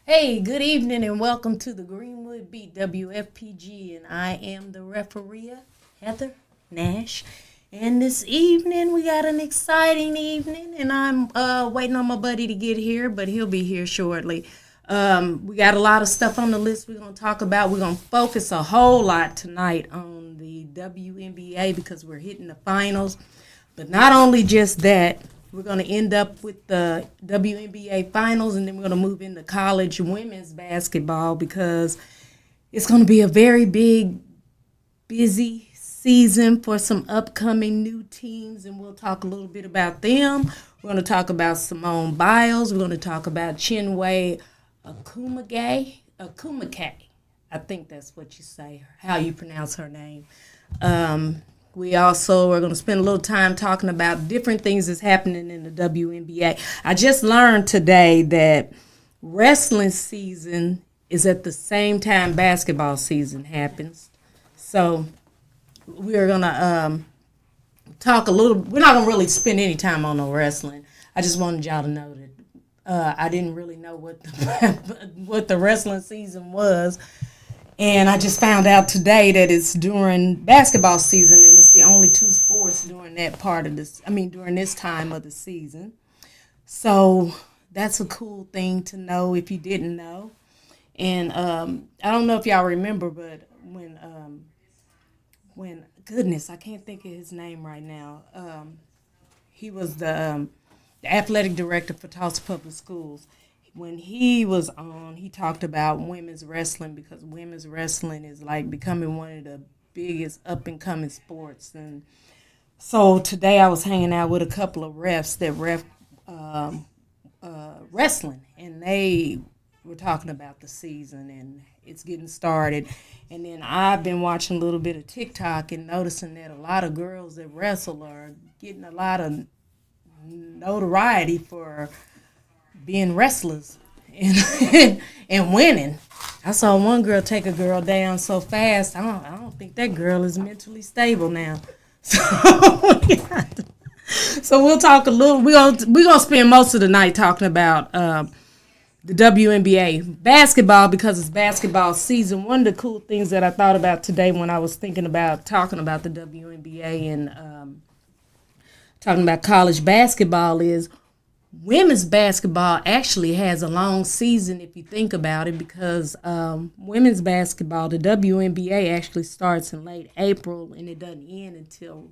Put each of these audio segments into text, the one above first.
Hey, good evening and welcome to the Greenwood Beat WFPG, and I am the Referea, Heather Nash. And this evening we got an exciting evening, and I'm waiting on my buddy to get here, but he'll be here shortly. We got a lot of stuff on the list we're going to talk about. We're going to focus a whole lot tonight on the WNBA because we're hitting the finals. But not only just that, we're going to end up with the WNBA finals, and then we're going to move into college women's basketball because it's going to be a very big, busy season for some upcoming new teams, and we'll talk a little bit about them. We're going to talk about Simone Biles. We're going to talk about Chinwe Akumake. I think that's what you say, how you pronounce her name. We also are going to spend a little time talking about different things that's happening in the WNBA. I just learned today that wrestling season is at the same time basketball season happens. So we're going to talk a little. We're not going to really spend any time on no wrestling. I just wanted y'all to know that I didn't really know what the wrestling season was. And I just found out today that it's during basketball season, and it's the only two sports during that part of this. During this time of the season. So that's a cool thing to know if you didn't know. And I don't know if y'all remember, but when goodness, I can't think of his name right now. He was the athletic director for Tulsa Public Schools. When he was on, he talked about women's wrestling because women's wrestling is like becoming one of the biggest up-and-coming sports. And so today I was hanging out with a couple of refs that ref wrestling, and they were talking about the season and it's getting started. And then I've been watching a little bit of TikTok and noticing that a lot of girls that wrestle are getting a lot of notoriety for being wrestlers and winning. I saw one girl take a girl down so fast. I don't think that girl is mentally stable now. So we'll talk a little. We're gonna spend most of the night talking about the WNBA basketball because it's basketball season. One of the cool things that I thought about today when I was thinking about talking about the WNBA and talking about college basketball is women's basketball actually has a long season if you think about it because women's basketball, the WNBA, actually starts in late April and it doesn't end until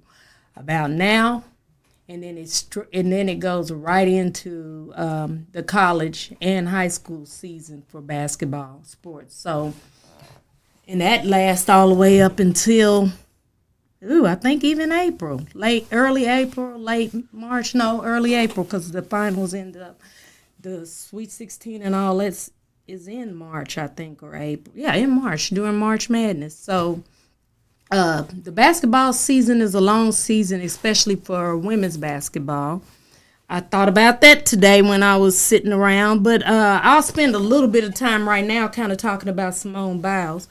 about now, and then it goes right into the college and high school season for basketball sports. So, and that lasts all the way up until I think even April, early April, late March, early April, because the finals end up, the Sweet 16 and all that is in March, I think, or April. Yeah, in March, during March Madness. So the basketball season is a long season, especially for women's basketball. I thought about that today when I was sitting around, but I'll spend a little bit of time right now kind of talking about Simone Biles.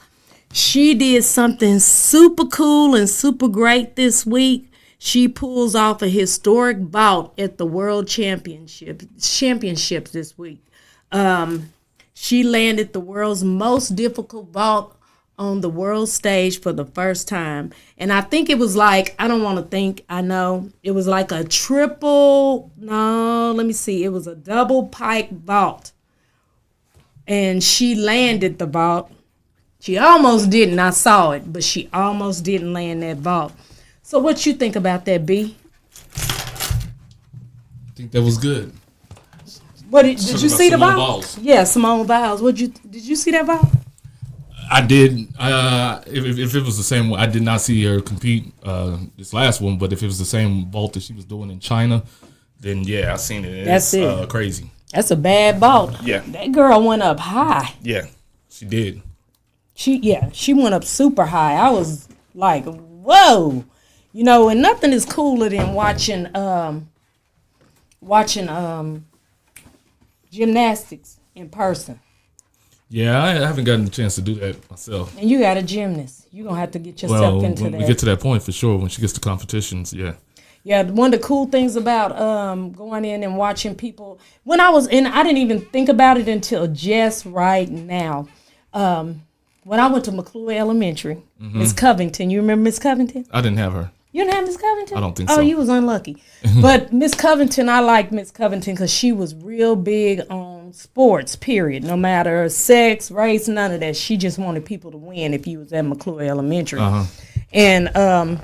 She did something super cool and super great this week. She pulls off a historic bout at the World Championships this week. She landed the world's most difficult vault on the world stage for the first time. And I think it was like, I don't want to think, I know, it was like a it was a double pike vault. And she landed the vault. She almost didn't. I saw it, but she almost didn't land that vault. So what you think about that, B? I think that was good. What did you see the vault? Biles. Yeah, Simone Biles. Did you see that vault? I did. If it was the same one, I did not see her compete this last one. But if it was the same vault that she was doing in China, then yeah, I seen it. That's it. Crazy. That's a bad vault. Yeah. That girl went up high. Yeah, she did. She went up super high. I was like, whoa. And nothing is cooler than watching gymnastics in person. Yeah, I haven't gotten a chance to do that myself. And you got a gymnast. You're going to have to get yourself into when that. we get to that point for sure, when she gets to competitions, yeah. Yeah, one of the cool things about going in and watching people, when I was in, I didn't even think about it until just right now. When I went to McClure Elementary, Miss Covington, you remember Miss Covington? I didn't have her. You didn't have Miss Covington? I don't think so. Oh, you was unlucky. But Miss Covington, I liked Miss Covington because she was real big on sports, period. No matter sex, race, none of that. She just wanted people to win if you was at McClure Elementary. And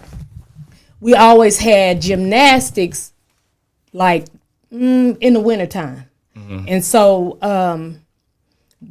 we always had gymnastics, like, in the wintertime. And so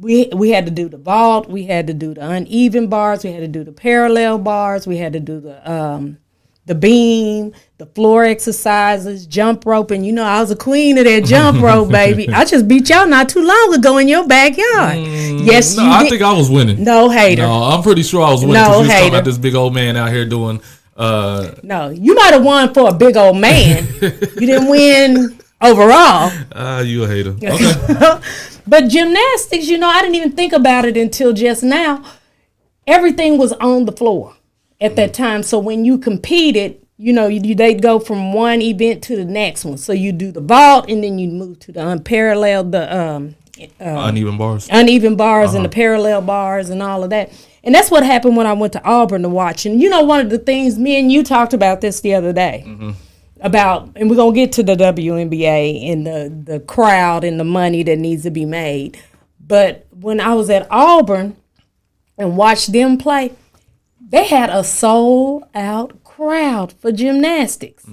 we had to do the vault, we had to do the uneven bars, we had to do the parallel bars, we had to do the beam, the floor exercises, jump rope, and I was a queen of that jump rope, baby. I just beat y'all not too long ago in your backyard. Yes, no, I think I was winning. No hater. No, I'm pretty sure I was winning because you was talking about this big old man out here doing. No, you might have won for a big old man. You didn't win overall. You a hater. Okay. But gymnastics, I didn't even think about it until just now. Everything was on the floor at that time. So when you competed, they'd go from one event to the next one. So you do the vault, and then you move to the unparalleled, uneven bars. Uneven bars and the parallel bars and all of that. And that's what happened when I went to Auburn to watch. And one of the things, me and you talked about this the other day, about, and we're going to get to the WNBA and the crowd and the money that needs to be made. But when I was at Auburn and watched them play, they had a sold-out crowd for gymnastics.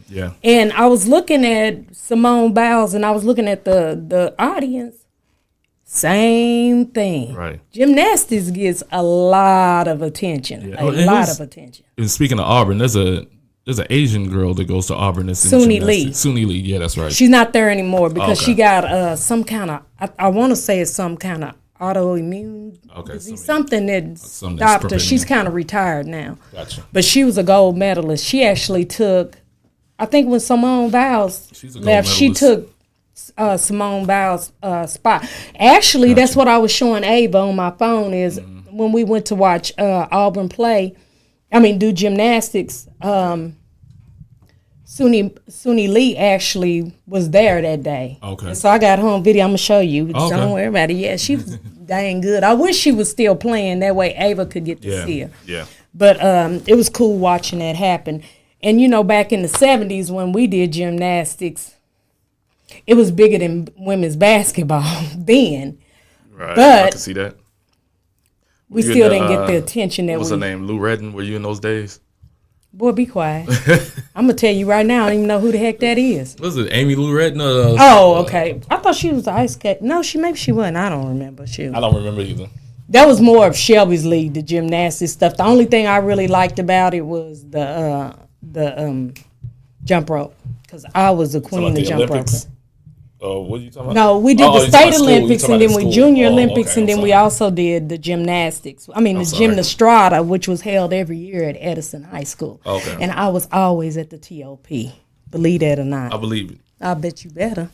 Yeah. And I was looking at Simone Biles, and I was looking at the audience. Same thing. Right. Gymnastics gets a lot of attention. Yeah. A lot of attention. And speaking of Auburn, there's an Asian girl that goes to Auburn. That's Suni Lee. Suni Lee, yeah, that's right. She's not there anymore because she got some kind of, I want to say it's some kind of autoimmune disease, something that stopped her. She's kind of retired now. Gotcha. But she was a gold medalist. She actually took, I think when Simone Biles left, she took Simone Biles' spot. Actually, that's what I was showing Ava on my phone is when we went to watch Auburn do gymnastics, Suni Lee actually was there that day. Okay. And so I got home video. I'm going to show you. Okay. Don't worry about it. Yeah, she was dang good. I wish she was still playing. That way Ava could get to see her. Yeah. But it was cool watching that happen. And, back in the 70s when we did gymnastics, it was bigger than women's basketball then. Right. But I can see that. We still didn't get the attention that what's her name? Lou Redden? Were you in those days? Boy, be quiet. I'm going to tell you right now, I don't even know who the heck that is. Was it Amy Lou Redden? Okay. I thought she was the ice skate. No, maybe she wasn't. I don't remember. I don't remember either. That was more of Shelby's league, the gymnastics stuff. The only thing I really liked about it was the jump rope, because I was the queen of jump rope. What are you talking about? No, we did the state Olympics, and then we junior Olympics, and then we also did the gymnastics. the gymnastrada, which was held every year at Edison High School. Okay. And I was always at the TOP, believe that or not. I believe it. I bet you better.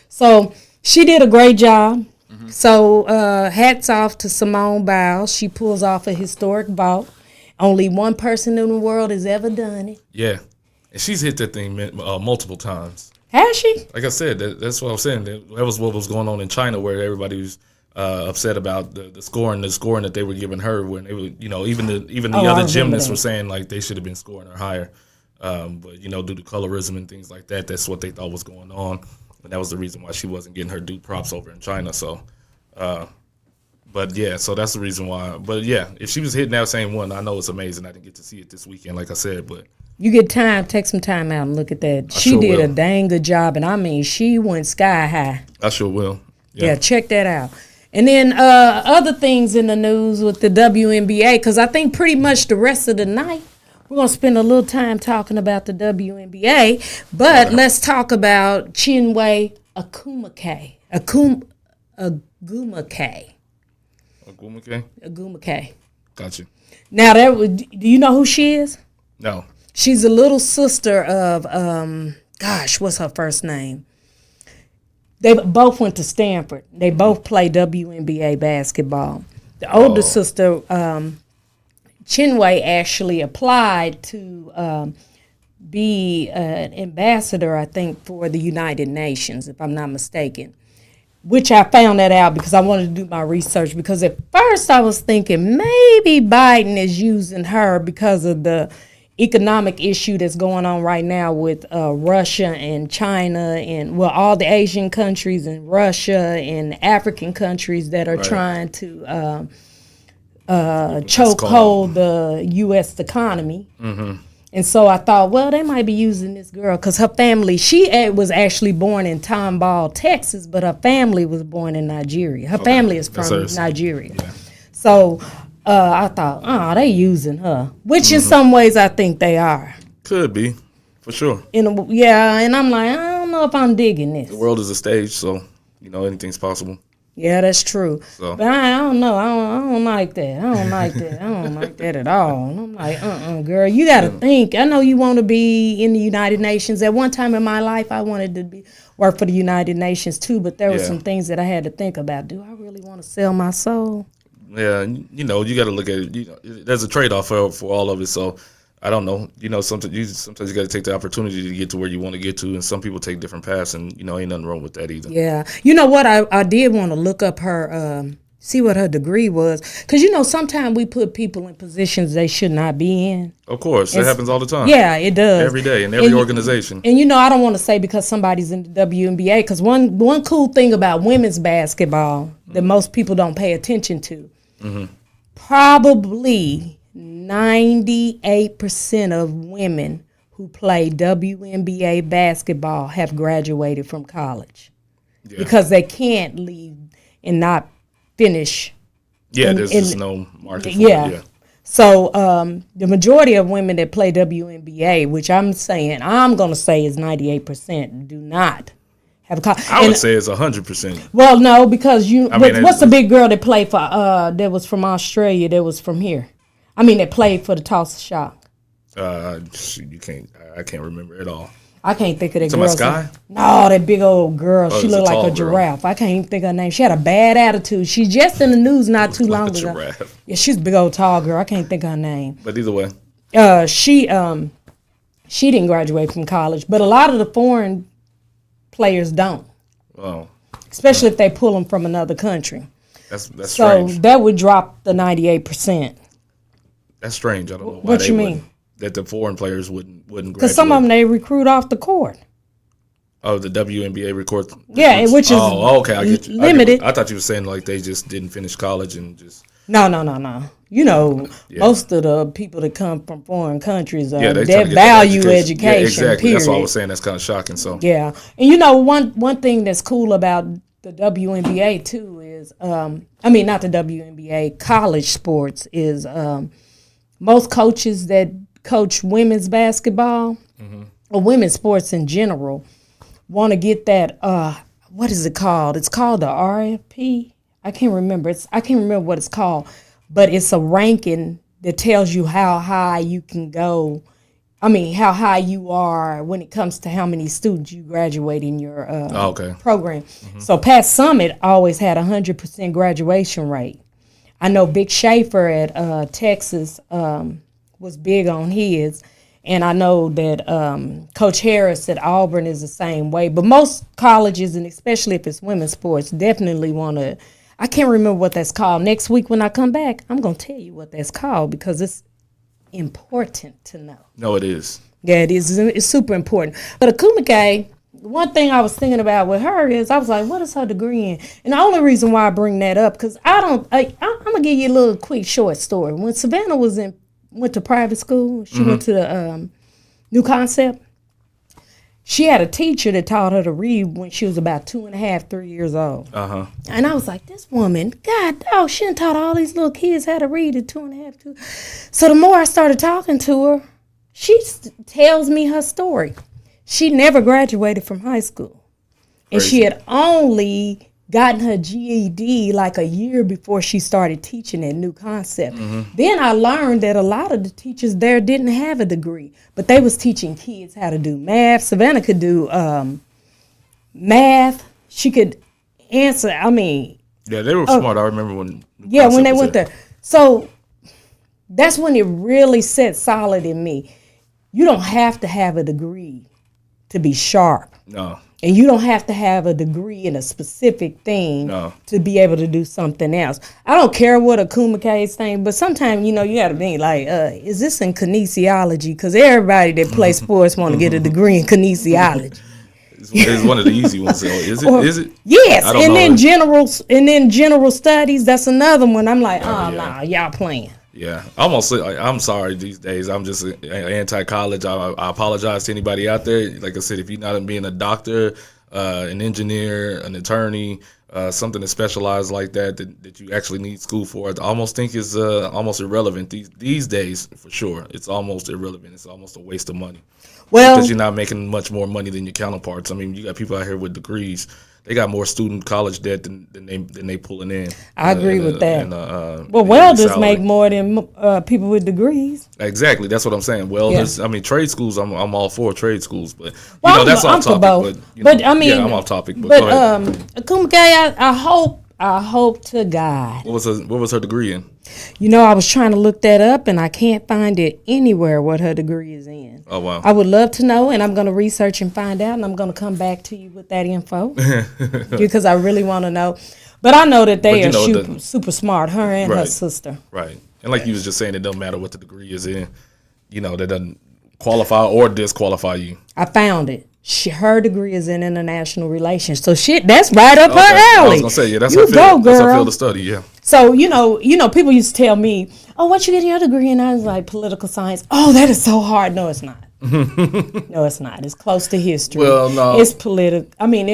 So she did a great job. So hats off to Simone Biles. She pulls off a historic vault. Only one person in the world has ever done it. Yeah. And she's hit that thing multiple times. Has she? Like I said, that's what I was saying. That was what was going on in China, where everybody was upset about the scoring that they were giving her. When they were, even the other gymnasts were saying like they should have been scoring her higher. But due to colorism and things like that, that's what they thought was going on, and that was the reason why she wasn't getting her due props over in China. So, but yeah, so that's the reason why. But yeah, if she was hitting that same one, I know it's amazing. I didn't get to see it this weekend, like I said, but. You get time, take some time out and look at that. She did a dang good job, and she went sky high. I sure will. Yeah, check that out. And then other things in the news with the WNBA, because I think pretty much the rest of the night we're going to spend a little time talking about the WNBA, but let's talk about Chinwe Agumake. Agumake. Gotcha. Now, do you know who she is? No. She's a little sister of, what's her first name? They both went to Stanford. They both play WNBA basketball. The older sister, Chinwe, actually applied to be an ambassador, I think, for the United Nations, if I'm not mistaken. Which I found that out because I wanted to do my research. Because at first I was thinking maybe Biden is using her because of the economic issue that's going on right now with Russia and China and, well, all the Asian countries and Russia and African countries that are trying to chokehold the U.S. economy. Mm-hmm. And so I thought, well, they might be using this girl because her family, she was actually born in Tomball, Texas, but her family was born in Nigeria. Her family is from Nigeria. Yeah. So I thought, oh, they using her, which in some ways I think they are. Could be, for sure. And I'm like, I don't know if I'm digging this. The world is a stage, so, anything's possible. Yeah, that's true. So. But I don't know. I don't like that. I don't like that. I don't like that at all. And I'm like, girl, you got to think. I know you want to be in the United Nations. At one time in my life, I wanted to work for the United Nations too, but there were some things that I had to think about. Do I really want to sell my soul? Yeah, you got to look at it. There's a trade-off for all of it, so I don't know. Sometimes you got to take the opportunity to get to where you want to get to, and some people take different paths, and ain't nothing wrong with that either. Yeah, you know what? I did want to look up her, see what her degree was, because sometimes we put people in positions they should not be in. Of course, that happens all the time. Yeah, it does every day in every organization. And I don't want to say because somebody's in the WNBA, because one cool thing about women's basketball that most people don't pay attention to, probably 98% of women who play WNBA basketball have graduated from college because they can't leave and not finish. Yeah, there's just no market for it. Yeah. So the majority of women that play WNBA, which I'm going to say is 98%, do not have a college. I would say it's 100%. Well, no, because what's the big girl that played for, that was from Australia, that was from here? That played for the Tulsa Shock. I can't remember at all. I can't think of that girl. My Sky? No, that big old girl. She looked like a giraffe. I can't even think of her name. She had a bad attitude. She's just in the news not too long ago. Giraffe. Yeah, she's a big old tall girl. I can't think of her name. But either way. She didn't graduate from college, but a lot of the foreign players don't. Oh. Especially if they pull them from another country. That's strange. So that would drop the 98%. That's strange. I don't know why. What you mean? That the foreign players wouldn't graduate. Because some of them they recruit off the court. Oh, the WNBA recruits. Yeah, which is okay. I get you. Limited. I thought you were saying like they just didn't finish college and just. No. Most of the people that come from foreign countries they value education. Yeah, exactly. Period. That's why I was saying that's kind of shocking. So yeah, and one thing that's cool about the WNBA too is not the WNBA, college sports is most coaches that coach women's basketball or women's sports in general want to get that what is it called? It's called the RFP. I can't remember what it's called, but it's a ranking that tells you how high you can go. How high you are when it comes to how many students you graduate in your program. Mm-hmm. So Pat Summitt always had 100% graduation rate. I know Big Schaefer at Texas was big on his, and I know that Coach Harris at Auburn is the same way. But most colleges, and especially if it's women's sports, definitely want to. I can't remember what that's called. Next week when I come back, I'm going to tell you what that's called because it's important to know. No, it is. Yeah, it is. It's super important. But Akumike, one thing I was thinking about with her is I was like, what is her degree in? And the only reason why I bring that up, because I'm going to give you a little quick short story. When Savannah went to private school, she went to the New Concept. She had a teacher that taught her to read when she was about 2.5, 3 years old. Uh-huh. And I was like, this woman, God, she done taught all these little kids how to read at 2.5, 2. So the more I started talking to her, she tells me her story. She never graduated from high school. And she had only gotten her GED like a year before she started teaching at New Concept. Mm-hmm. Then I learned that a lot of the teachers there didn't have a degree, but they was teaching kids how to do math. Savannah could do math. She could answer. Yeah, they were smart. I remember when. When they went there. So that's when it really set solid in me. you don't have to have a degree to be sharp. No. And you don't have to have a degree in a specific thing to be able to do something else. I don't care what a Kumaka's thing, but sometimes, you got to be like, is this in kinesiology? Because everybody that plays sports want to get a degree in kinesiology. It's one of the easy ones. So is it? Yes, and then general studies. That's another one. I'm like, nah, y'all playing. Yeah, I'm sorry these days. I'm just anti-college. I apologize to anybody out there. Like I said, if you're not being a doctor, an engineer, an attorney, something that's specialized like that you actually need school for, I almost think is almost irrelevant these days for sure. It's almost irrelevant. It's almost a waste of money. Well, because you're not making much more money than your counterparts. I mean, you got people out here with degrees. They got more student college debt than they pulling in. I agree with that. Welders make more than people with degrees. Exactly, that's what I'm saying. Welders, I mean, trade schools. I'm all for trade schools, but that's off topic. But I mean, I'm off topic. But Kumake, I hope to God. What was her degree in? I was trying to look that up, and I can't find it anywhere what her degree is in. Oh, wow. I would love to know, and I'm going to research and find out, and I'm going to come back to you with that info because I really want to know. But I know that they are super smart, her and her sister. Right. And like you was just saying, it doesn't matter what the degree is in. That doesn't qualify or disqualify you. I found it. Her degree is in international relations. So that's right up her alley. I was going to say, that's her field. That's her field of study, yeah. So, people used to tell me, oh, what you getting your degree in? I was like, political science. Oh, that is so hard. No, it's not. No, it's not. It's close to history. Well, no. It's political. I mean,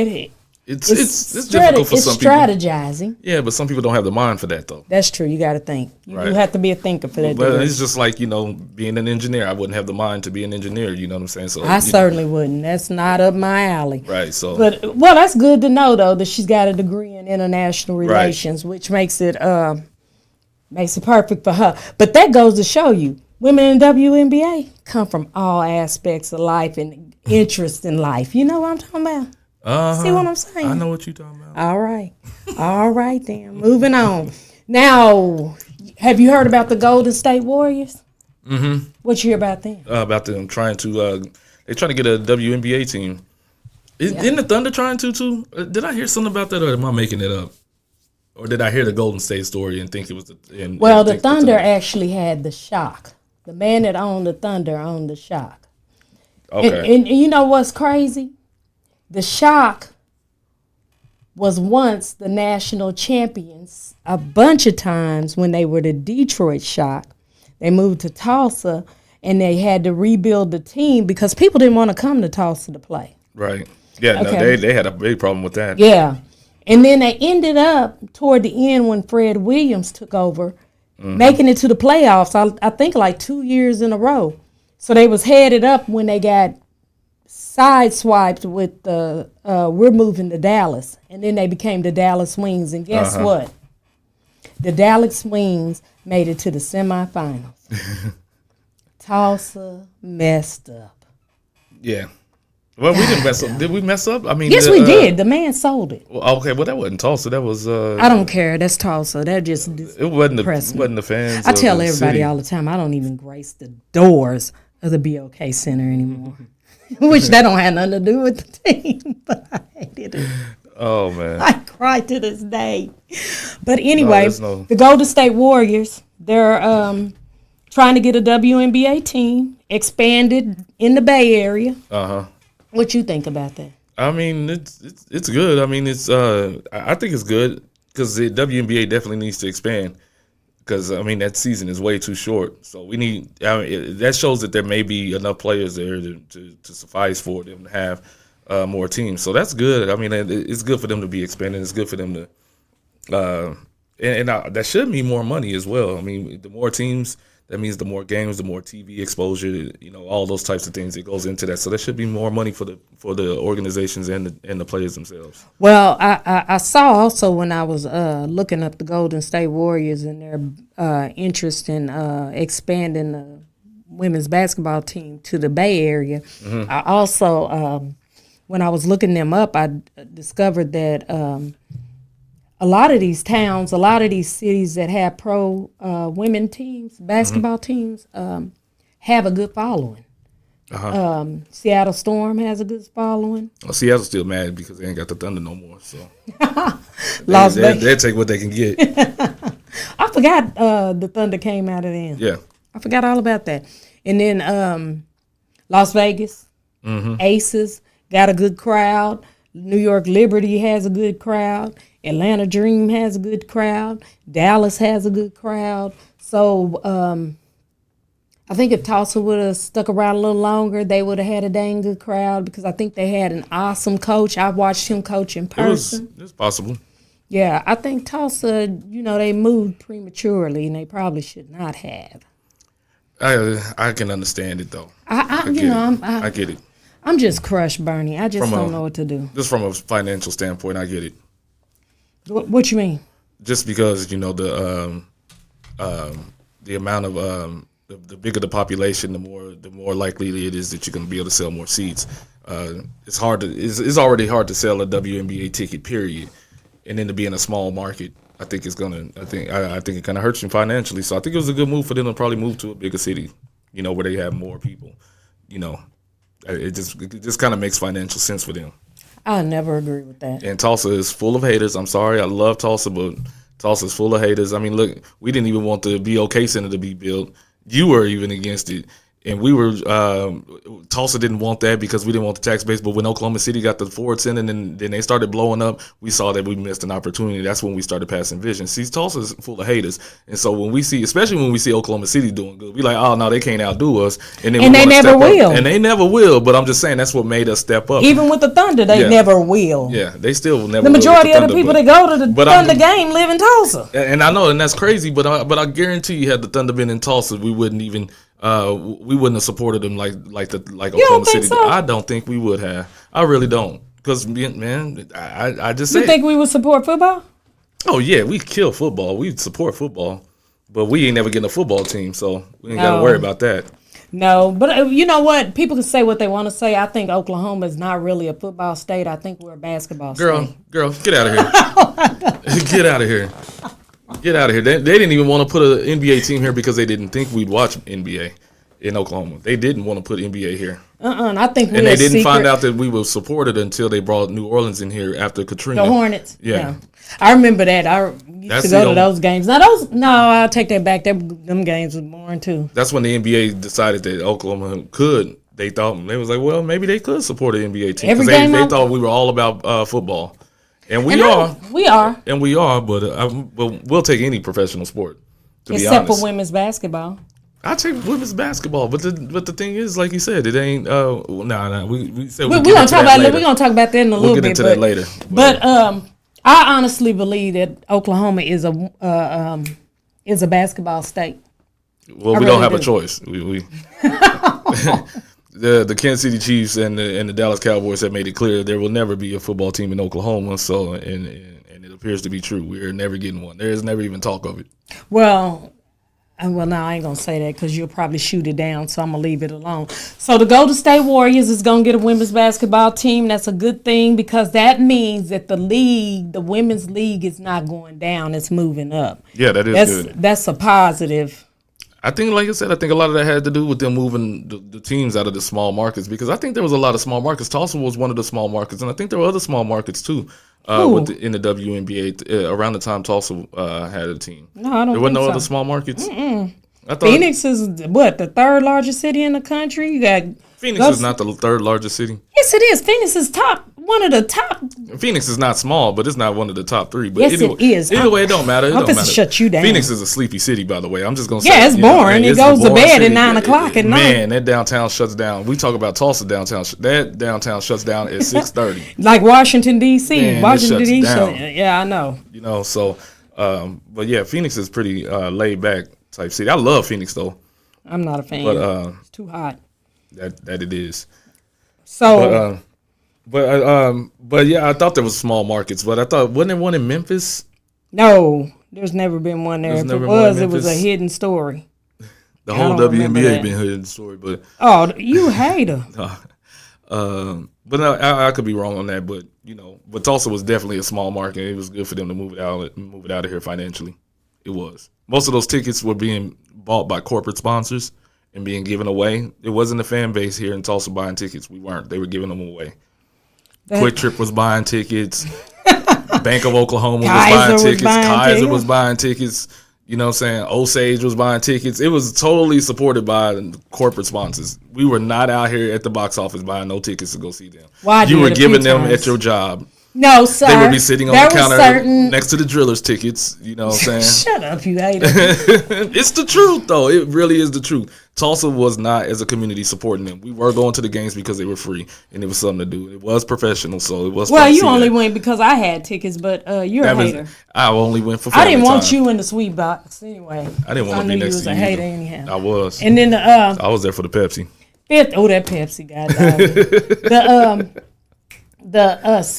it's difficult for some people. It's strategizing. Yeah, but some people don't have the mind for that, though. That's true. You got to think. You have to be a thinker for that. But it's just like, being an engineer. I wouldn't have the mind to be an engineer. You know what I'm saying? So I certainly wouldn't. That's not up my alley. Right. So. But that's good to know though that she's got a degree in international relations, which makes it perfect for her. But that goes to show you, women in WNBA come from all aspects of life and interest in life. You know what I'm talking about? See what I'm saying? I know what you're talking about. All right then. Moving on. Now, have you heard about the Golden State Warriors? Mm-hmm. What you hear about them? About them trying to they're trying to get a WNBA team. Isn't the Thunder trying to too? Did I hear something about that, or am I making it up? Or did I hear the Golden State story and think it was the Thunder actually had the Shock. The man that owned the Thunder owned the Shock. Okay. And you know what's crazy? The Shock was once the national champions a bunch of times when they were the Detroit Shock. They moved to Tulsa, and they had to rebuild the team because people didn't want to come to Tulsa to play. Right. Yeah, okay. No, they had a big problem with that. Yeah. And then they ended up, toward the end when Fred Williams took over, making it to the playoffs, I think like 2 years in a row. So they was headed up when they got sideswiped with the we're moving to Dallas, and then they became the Dallas Wings, and guess what? The Dallas Wings made it to the semifinals. Tulsa messed up. Yeah. Well, we didn't mess up. Did we mess up? I mean, yes, we did. The man sold it. Well, okay, well that wasn't Tulsa. That was. I don't care. That's Tulsa. That just it wasn't the fans. I tell everybody all the time. I don't even grace the doors of the BOK Center anymore. Which that don't have nothing to do with the team, but I hated it. Oh, man. I cry to this day. But anyway, the Golden State Warriors, they're trying to get a WNBA team expanded in the Bay Area. Uh-huh. What you think about that? I mean, it's good. I mean, I think it's good because the WNBA definitely needs to expand. Because, I mean, that season is way too short. So we need that shows that there may be enough players there to suffice for them to have more teams. So that's good. I mean, it's good for them to be expanded. It's good for them to and that should mean more money as well. I mean, the more teams, that means the more games, the more TV exposure, all those types of things that goes into that. So there should be more money for the organizations and the players themselves. Well, I saw also when I was looking up the Golden State Warriors and their interest in expanding the women's basketball team to the Bay Area. Mm-hmm. I also, when I was looking them up, I discovered that a lot of these towns, a lot of these cities that have pro women teams, basketball teams, have a good following. Seattle Storm has a good following. Well, Seattle's still mad because they ain't got the Thunder no more. So they take what they can get. I forgot the Thunder came out of them. Yeah. I forgot all about that. And then Las Vegas, Aces, got a good crowd. New York Liberty has a good crowd. Atlanta Dream has a good crowd. Dallas has a good crowd. So I think if Tulsa would have stuck around a little longer, they would have had a dang good crowd because I think they had an awesome coach. I watched him coach in person. It's possible. Yeah, I think Tulsa, they moved prematurely and they probably should not have. I can understand it though. I get it. I'm just crushed, Bernie. I just don't know what to do. Just from a financial standpoint, I get it. What you mean? Just because the amount of the bigger the population, the more likely it is that you're going to be able to sell more seats. It's already hard to sell a WNBA ticket, period, and then to be in a small market. I think it kind of hurts you financially. So I think it was a good move for them to probably move to a bigger city, where they have more people. It just kind of makes financial sense for them. I never agree with that. And Tulsa is full of haters. I'm sorry, I love Tulsa, but Tulsa's full of haters. I mean, look, we didn't even want the BOK Center to be built. You were even against it. And we were, Tulsa didn't want that because we didn't want the tax base. But when Oklahoma City got the Ford Center and then they started blowing up, we saw that we missed an opportunity. That's when we started passing vision. See, Tulsa's full of haters. And so especially when we see Oklahoma City doing good, we like, oh, no, they can't outdo us. And they never will. And they never will. But I'm just saying that's what made us step up. Even with the Thunder, they never will. Yeah, they still never will. The majority of the people that go to the Thunder game live in Tulsa. And I know, and that's crazy, but I guarantee you had the Thunder been in Tulsa, we wouldn't even... we wouldn't have supported them like Oklahoma City. So? I don't think we would have. I really don't. Because, man, I just say. You think we would support football? Oh, yeah. We kill football. We support football. But we ain't never getting a football team, so we ain't got to worry about that. No, but you know what? People can say what they want to say. I think Oklahoma is not really a football state. I think we're a basketball state. Girl, get out of here. Get out of here. Get out of here. They didn't even want to put an NBA team here because they didn't think we'd watch NBA in Oklahoma. They didn't want to put NBA here. I think and they didn't find out that we were supported until they brought New Orleans in here after Katrina. The Hornets. Yeah. I remember that. I used to go to those games. Now I'll take that back. Them games were boring too. That's when the NBA decided that Oklahoma could. They was like, well, maybe they could support an NBA team because they thought we were all about football. And we are. We are. And we are, but we'll take any professional sport, to be honest. Except for women's basketball. I take women's basketball, but the thing is, like you said, it ain't. We said we're gonna talk about that. We're gonna talk about that in a little bit. We'll get into that later. But I honestly believe that Oklahoma is a basketball state. Well, we don't have a choice. We The Kansas City Chiefs and the Dallas Cowboys have made it clear there will never be a football team in Oklahoma. So, and it appears to be true. We are never getting one. There is never even talk of it. Well, now I ain't gonna say that because you'll probably shoot it down. So I'm gonna leave it alone. So the Golden State Warriors is gonna get a women's basketball team. That's a good thing because that means that the women's league, is not going down. It's moving up. Yeah, that's good. That's a positive. I think, like I said, a lot of that had to do with them moving the teams out of the small markets because I think there was a lot of small markets. Tulsa was one of the small markets, and I think there were other small markets too in the WNBA around the time Tulsa had a team. No, I don't think so. There were no other small markets? I thought Phoenix is, the third largest city in the country? You got Phoenix is not the third largest city. Yes, it is. Phoenix is one of the top. Phoenix is not small, but it's not one of the top three. But yes, it is. Either way, it don't matter. I'm going to shut you down. Phoenix is a sleepy city, by the way. I'm just going to say. Yeah, it's boring. It goes to bed at 9 o'clock at night. Man, that downtown shuts down. We talk about Tulsa downtown. That downtown shuts down at 6:30. Like Washington, D.C. Washington, D.C. Yeah, I know. So, but yeah, Phoenix is pretty laid back type city. I love Phoenix, though. I'm not a fan. But it's too hot. That it is. So, but yeah, I thought there was small markets, but I thought wasn't there one in Memphis? No, there's never been one there. If it was a hidden story. The whole WNBA been a hidden story, but you hater. But I could be wrong on that, but but Tulsa was definitely a small market. It was good for them to move it out of here financially. It was. Most of those tickets were being bought by corporate sponsors, and being given away. It wasn't the fan base here in Tulsa buying tickets. We weren't. They were giving them away. Quick Trip was buying tickets. Bank of Oklahoma was buying tickets. Kaiser was buying tickets. You know what I'm saying? Osage was buying tickets. It was totally supported by corporate sponsors. We were not out here at the box office buying no tickets to go see them. Well, you were giving them at your job. No, sir. They would be sitting on the counter next to the drillers' tickets. You know what I'm saying? Shut up, you hater. It's the truth, though. It really is the truth. Tulsa was not, as a community, supporting them. We were going to the games because they were free, and it was something to do. It was professional, so it was. Well, you only went because I had tickets, but you're a hater. I only went for family I didn't want time. you in the sweet box anyway. I didn't want to be next to you. I knew you was a hater anyhow. I was. And then I was there for the Pepsi. That Pepsi guy.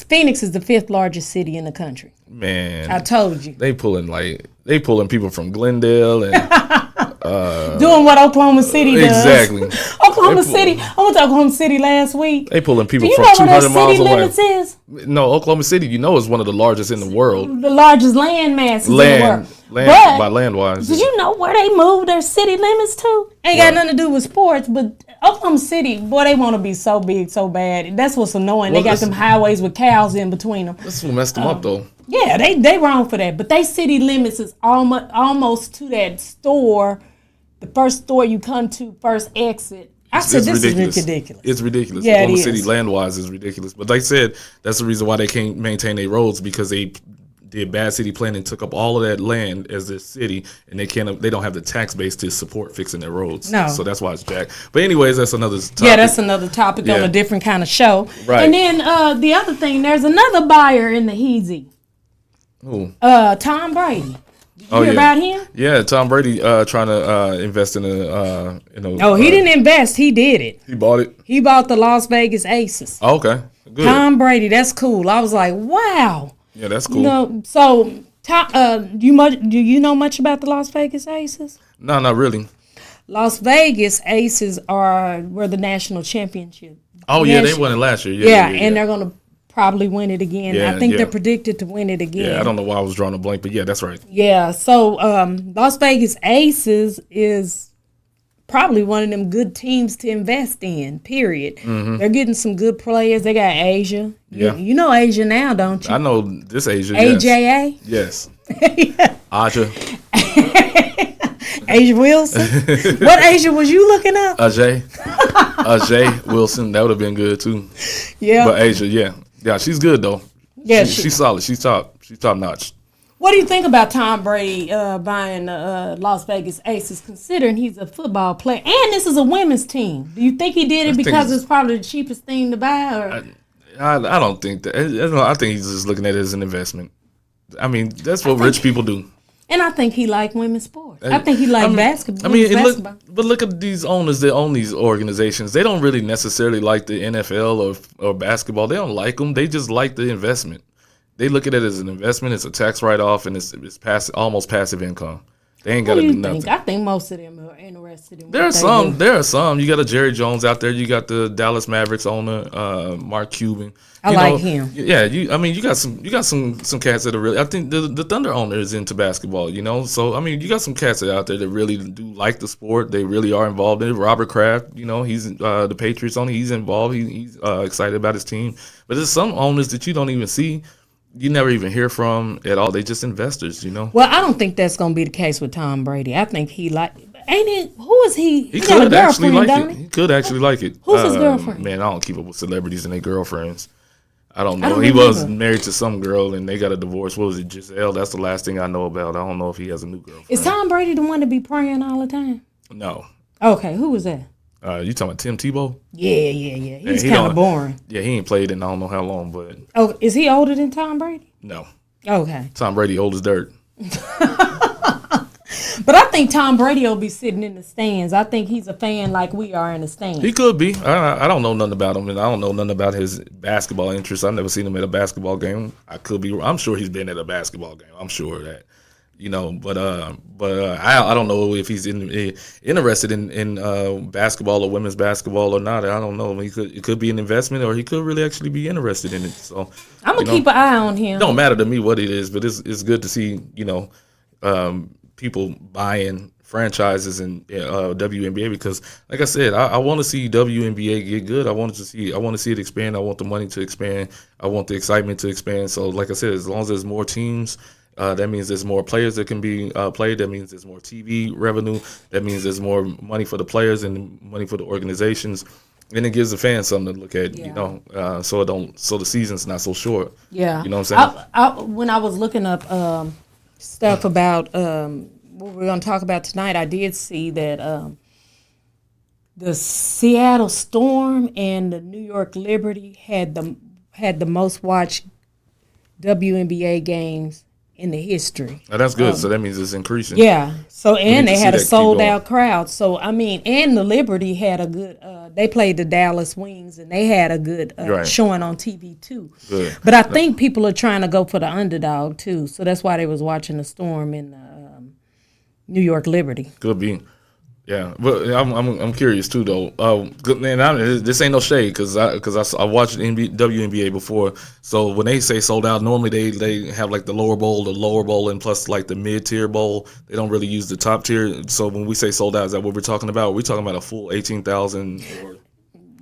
Phoenix is the 5th largest city in the country. Man, I told you. They pulling people from Glendale and doing what Oklahoma City does. Exactly. Oklahoma City. I went to Oklahoma City last week. They pulling people from 200 miles away. Limits is? No, Oklahoma City, is one of the largest in the world. The largest land masses in the world. By land-wise. Did you know where they moved their city limits to? Ain't got nothing to do with sports, but Oklahoma City, boy, they want to be so big, so bad. That's what's annoying. They got them highways with cows in between them. That's what messed them up, though. Yeah, they wrong for that. But they city limits is almost to that store, the first store you come to, first exit. I said this is ridiculous. It's ridiculous. Yeah, Oklahoma City land-wise is ridiculous. But like I said, that's the reason why they can't maintain their roads, because they did bad city planning, took up all of that land as their city, and they don't have the tax base to support fixing their roads. No. So that's why it's jacked. But anyways, that's another topic. Yeah, that's another topic on a different kind of show. Right. And then the other thing, there's another buyer in the Heezy. Who? Tom Brady. Did you hear about him? Yeah, Tom Brady trying to invest in a. He didn't invest. He did it. He bought it. He bought the Las Vegas Aces. Oh, okay. Good. Tom Brady. That's cool. I was like, wow. Yeah, that's cool. So, do you know much about the Las Vegas Aces? No, not really. Las Vegas Aces were the national championship. Oh, yeah, they won it last year. Yeah, and they're going to probably win it again. Yeah, I think they're predicted to win it again. Yeah, I don't know why I was drawing a blank, but yeah, that's right. Yeah, so Las Vegas Aces is probably one of them good teams to invest in, period. Mm-hmm. They're getting some good players. They got Asia. Yeah. You know Asia now, don't you? I know this Asia. AJA? Yes. Aja. Asia Wilson? What Asia was you looking up? Ajay Wilson. That would have been good, too. Yeah. But Asia, yeah. Yeah, she's good, though. Yeah, she's solid. She's top notch. What do you think about Tom Brady buying Las Vegas Aces, considering he's a football player and this is a women's team? Do you think he did it because it's probably the cheapest thing to buy? Or? I don't think that. I think he's just looking at it as an investment. I mean, that's what rich people do. And I think he liked women's sports. I think he liked basketball. Look at these owners that own these organizations. They don't really necessarily like the NFL or basketball. They don't like them. They just like the investment. They look at it as an investment. It's a tax write-off, and it's almost passive income. They ain't got to do nothing. I think most of them are interested in. There are some. You got a Jerry Jones out there. You got the Dallas Mavericks owner, Mark Cuban. I like him. Yeah, you got some cats that are really. I think the Thunder owner is into basketball. So I mean, you got some cats out there that really do like the sport. They really are involved in it. Robert Kraft, he's the Patriots owner. He's involved. He's excited about his team. But there's some owners that you don't even see. You never even hear from at all. They just investors, Well, I don't think that's going to be the case with Tom Brady. I think he ain't it? Who is he? He could actually like it. He could actually like it. Who's his girlfriend? Man, I don't keep up with celebrities and their girlfriends. I don't know. He was married to some girl and they got a divorce. What was it, Giselle? That's the last thing I know about. I don't know if he has a new girlfriend. Is Tom Brady the one to be praying all the time? No. Okay, who was that? You talking about Tim Tebow? Yeah. He's kind of boring. Yeah, he ain't played in I don't know how long, but. Oh, is he older than Tom Brady? No. Okay. Tom Brady old as dirt. But I think Tom Brady will be sitting in the stands. I think he's a fan like we are in the stands. He could be. I don't know nothing about him, and I don't know nothing about his basketball interests. I've never seen him at a basketball game. I could be. I'm sure he's been at a basketball game. I'm sure of that. But I don't know if he's interested in basketball or women's basketball or not. I don't know. It could be an investment, or he could really actually be interested in it. So I'm gonna keep an eye on him. It don't matter to me what it is, but it's good to see people buying franchises in WNBA because, like I said, I want to see WNBA get good. I want to see it expand. I want the money to expand. I want the excitement to expand. So, like I said, as long as there's more teams, that means there's more players that can be played. That means there's more TV revenue. That means there's more money for the players and money for the organizations. And it gives the fans something to look at, so the season's not so short. Yeah, you know what I'm saying. When I was looking up stuff about what we're going to talk about tonight, I did see that the Seattle Storm and the New York Liberty had the most watched WNBA games in the history. Oh, that's good. So that means it's increasing. Yeah. So and they had a sold out crowd. So I mean, and the Liberty had a good. They played the Dallas Wings, and they had a good showing on TV too. Good. But I think people are trying to go for the underdog too. So that's why they was watching the Storm and the New York Liberty. Could be. Yeah, but I'm curious too though. Man, this ain't no shade because I watched WNBA before. So when they say sold out, normally they have like the lower bowl, and plus like the mid tier bowl. They don't really use the top tier. So when we say sold out, is that what we're talking about? We're talking about a full 18,000.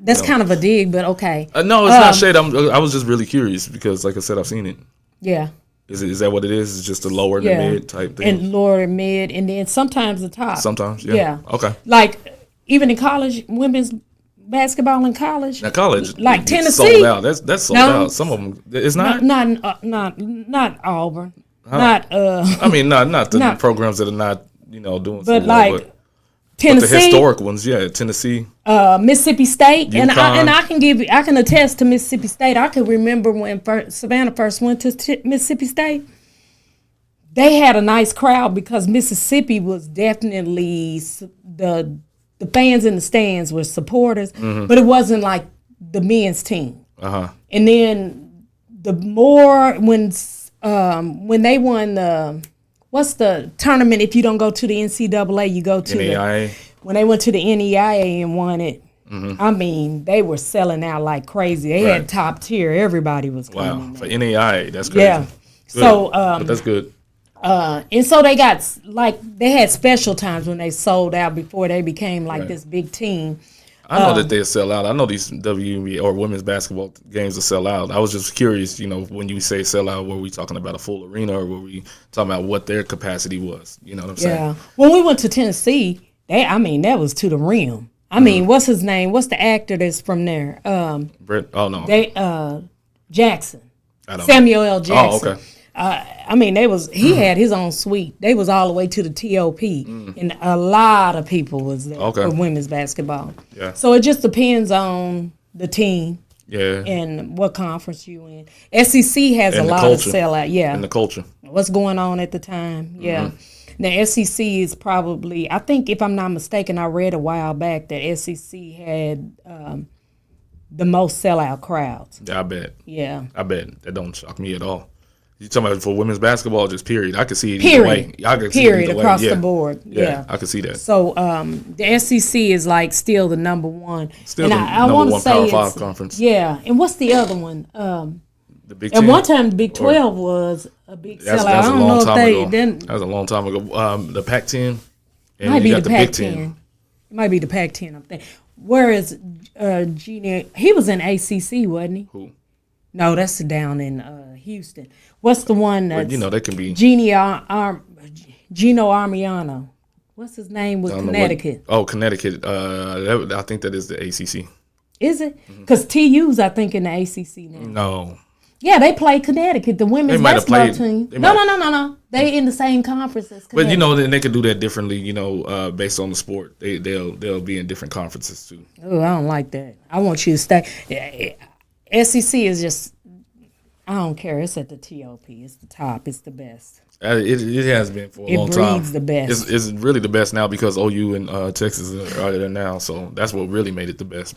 That's kind of a dig, but okay. No, it's not shade. I was just really curious because, like I said, I've seen it. Yeah. Is that what it is? It's just the lower and the mid type thing? And lower and mid, and then sometimes the top. Sometimes, yeah. Okay. Like, even in college, women's basketball in college. Now, college, like Tennessee. Sold out. That's sold out. Some of them, it's not? Not Auburn. Huh? Not, I mean, not the programs that are not, doing but so like, well, but Tennessee, the historic ones, Tennessee, Mississippi State, UConn. and I can attest to Mississippi State. I can remember when Savannah first went to Mississippi State. They had a nice crowd because Mississippi was definitely the fans in the stands were supporters, but it wasn't like the men's team. And then the more when they won the. What's the tournament if you don't go to the NCAA, you go to NEIA. When they went to the NEIA and won it, I mean, they were selling out like crazy. They had top tier. Everybody was coming. Wow, for NEIA, that's crazy. Yeah. Good. So, but that's good. And so they got, they had special times when they sold out before they became like this big team. I know that they'll sell out. I know these WNBA or women's basketball games will sell out. I was just curious, when you say sell out, were we talking about a full arena or were we talking about what their capacity was? You know what I'm saying? Yeah. When we went to Tennessee, that was to the rim. I mean, what's his name? What's the actor that's from there? Brett? Oh, no. Jackson. I don't Samuel L. Jackson. Oh, okay. He had his own suite. They was all the way to the TOP, and a lot of people was there for women's basketball. Yeah. So it just depends on the team. Yeah. And what conference you in. SEC has a lot of sellout. Yeah. And the culture. What's going on at the time? Yeah. Now SEC is probably. I think if I'm not mistaken, I read a while back that SEC had the most sellout crowds. Yeah, I bet. Yeah. I bet that don't shock me at all. You talking about for women's basketball, just period? I could see it either way. Period across the board. Yeah, I could see that. So the SEC is like still the number one. Still the number one Power 5 conference. Yeah, and what's the other one? The Big 10. At one time, the Big 12 was a big sellout. I don't know if they then. That was a long time ago. The Pac-10. And might be the Pac-10. It might be the Pac-10. I'm thinking. Whereas Genie, he was in ACC, wasn't he? Who? No, that's down in Houston. What's the one that's... Well, they can be... Gino Armiano. What's his name with Connecticut? Connecticut. I think that is the ACC. Is it? Because TU's, I think, in the ACC now. No. Yeah, they play Connecticut, the women's basketball team. No. They in the same conference as Connecticut. But, then they could do that differently, based on the sport. They'll be in different conferences, too. Oh, I don't like that. I want you to stay... SEC is just, I don't care. It's at the TOP. It's the top. It's the best. It has been for a long time. It breeds the best. It's really the best now because OU and Texas are there now. So that's what really made it the best.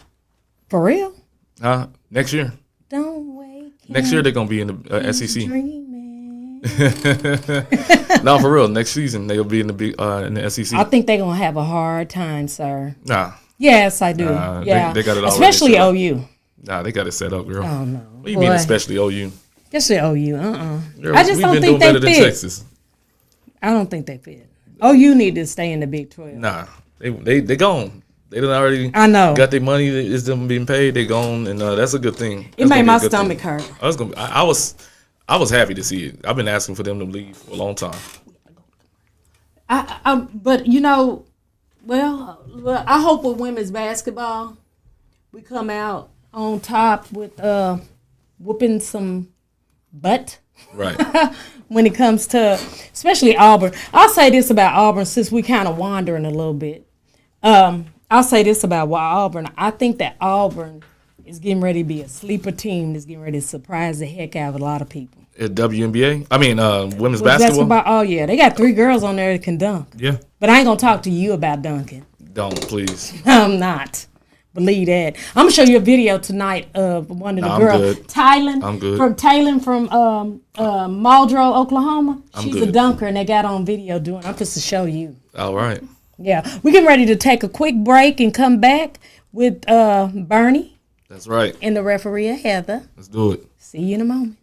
For real? Next year. Don't wake. Next year they're gonna be in the SEC. Dreaming. No, for real. Next season they'll be in the SEC. I think they're gonna have a hard time, sir. Nah. Yes, I do. Yeah. They got it already. Especially OU. Nah, they got it set up, girl. Oh, no. What do you mean, especially OU? Just say OU. Girl, I just don't think they fit. Texas. I don't think they fit. OU need to stay in the Big 12. Nah, they gone. They done already. I know. Got their money. It's them being paid. They gone, and that's a good thing. It made my stomach hurt. I was happy to see it. I've been asking for them to leave for a long time. But you know, well, I hope with women's basketball, we come out on top with whooping some butt. Right. When it comes to, especially Auburn. I'll say this about Auburn since we kind of wandering a little bit. I'll say this about Auburn. I think that Auburn is getting ready to be a sleeper team that's getting ready to surprise the heck out of a lot of people. At WNBA? I mean, women's basketball? Oh, yeah. They got 3 girls on there that can dunk. Yeah. But I ain't going to talk to you about dunking. Don't, please. I'm not. Believe that. I'm going to show you a video tonight of one of the girls. Tylen. I'm good. From Tylen from Muldrow, Oklahoma. She's good. a dunker, and they got on video doing it. I'm just to show you. All right. Yeah. We're getting ready to take a quick break and come back with Bernie. That's right. And the referee, Heather. Let's do it. See you in a moment.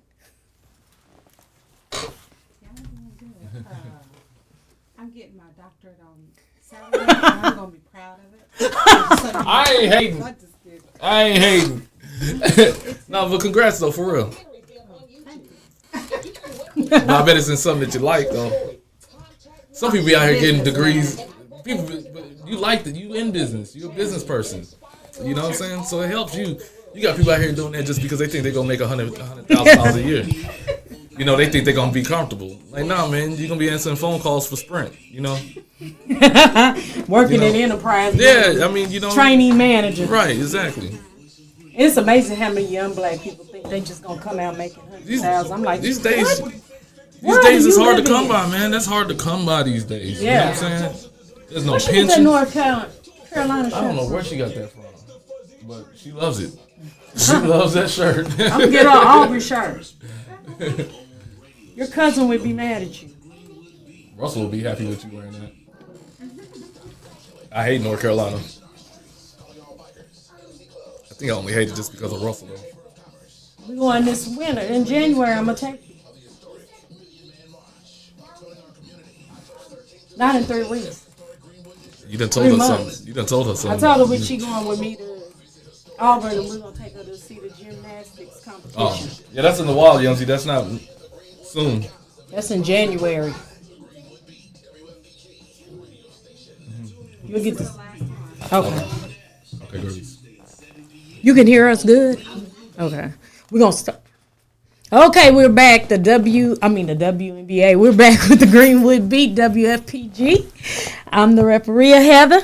I'm getting my doctorate on Saturday, and I'm going to be proud of it. I ain't hating. No, but congrats, though, for real. I bet it's in something that you like, though. Some people be out here getting degrees. People, you like that. You in business. You're a business person. You know what I'm saying? So it helps you. You got people out here doing that just because they think they're going to make $100,000 a year. You know, they think they're going to be comfortable. Like, nah, man, you're going to be answering phone calls for Sprint, you know? Working in enterprise. Yeah, I mean, you know. Trainee manager. Right, exactly. It's amazing how many young black people think they just going to come out making $100,000. I'm like, these days, what? These days it's hard to come by, man. That's hard to come by these days. Yeah. You know what I'm saying? There's no Where she pension. get that North Carolina shirt? I don't know where she got that from, but she loves it. She loves that shirt. I'm going to get her an Aubrey shirt. Your cousin would be mad at you. Russell will be happy with you wearing that. I hate North Carolina. I think I only hate it just because of Russell, though. We're going this winter. In January, I'm going to take you. Not in 3 weeks. You done told her something. You done told her something. I told her when she going with me to Auburn, and we're going to take her to see the gymnastics competition. Oh. Yeah, that's in the wild, Youngsy. That's not soon. That's in January. You'll get this. Okay. Okay, great. You can hear us good? Okay. We're going to start. Okay, we're back. The WNBA. We're back with the Greenwood Beat, WFPG. I'm the referee, Heather.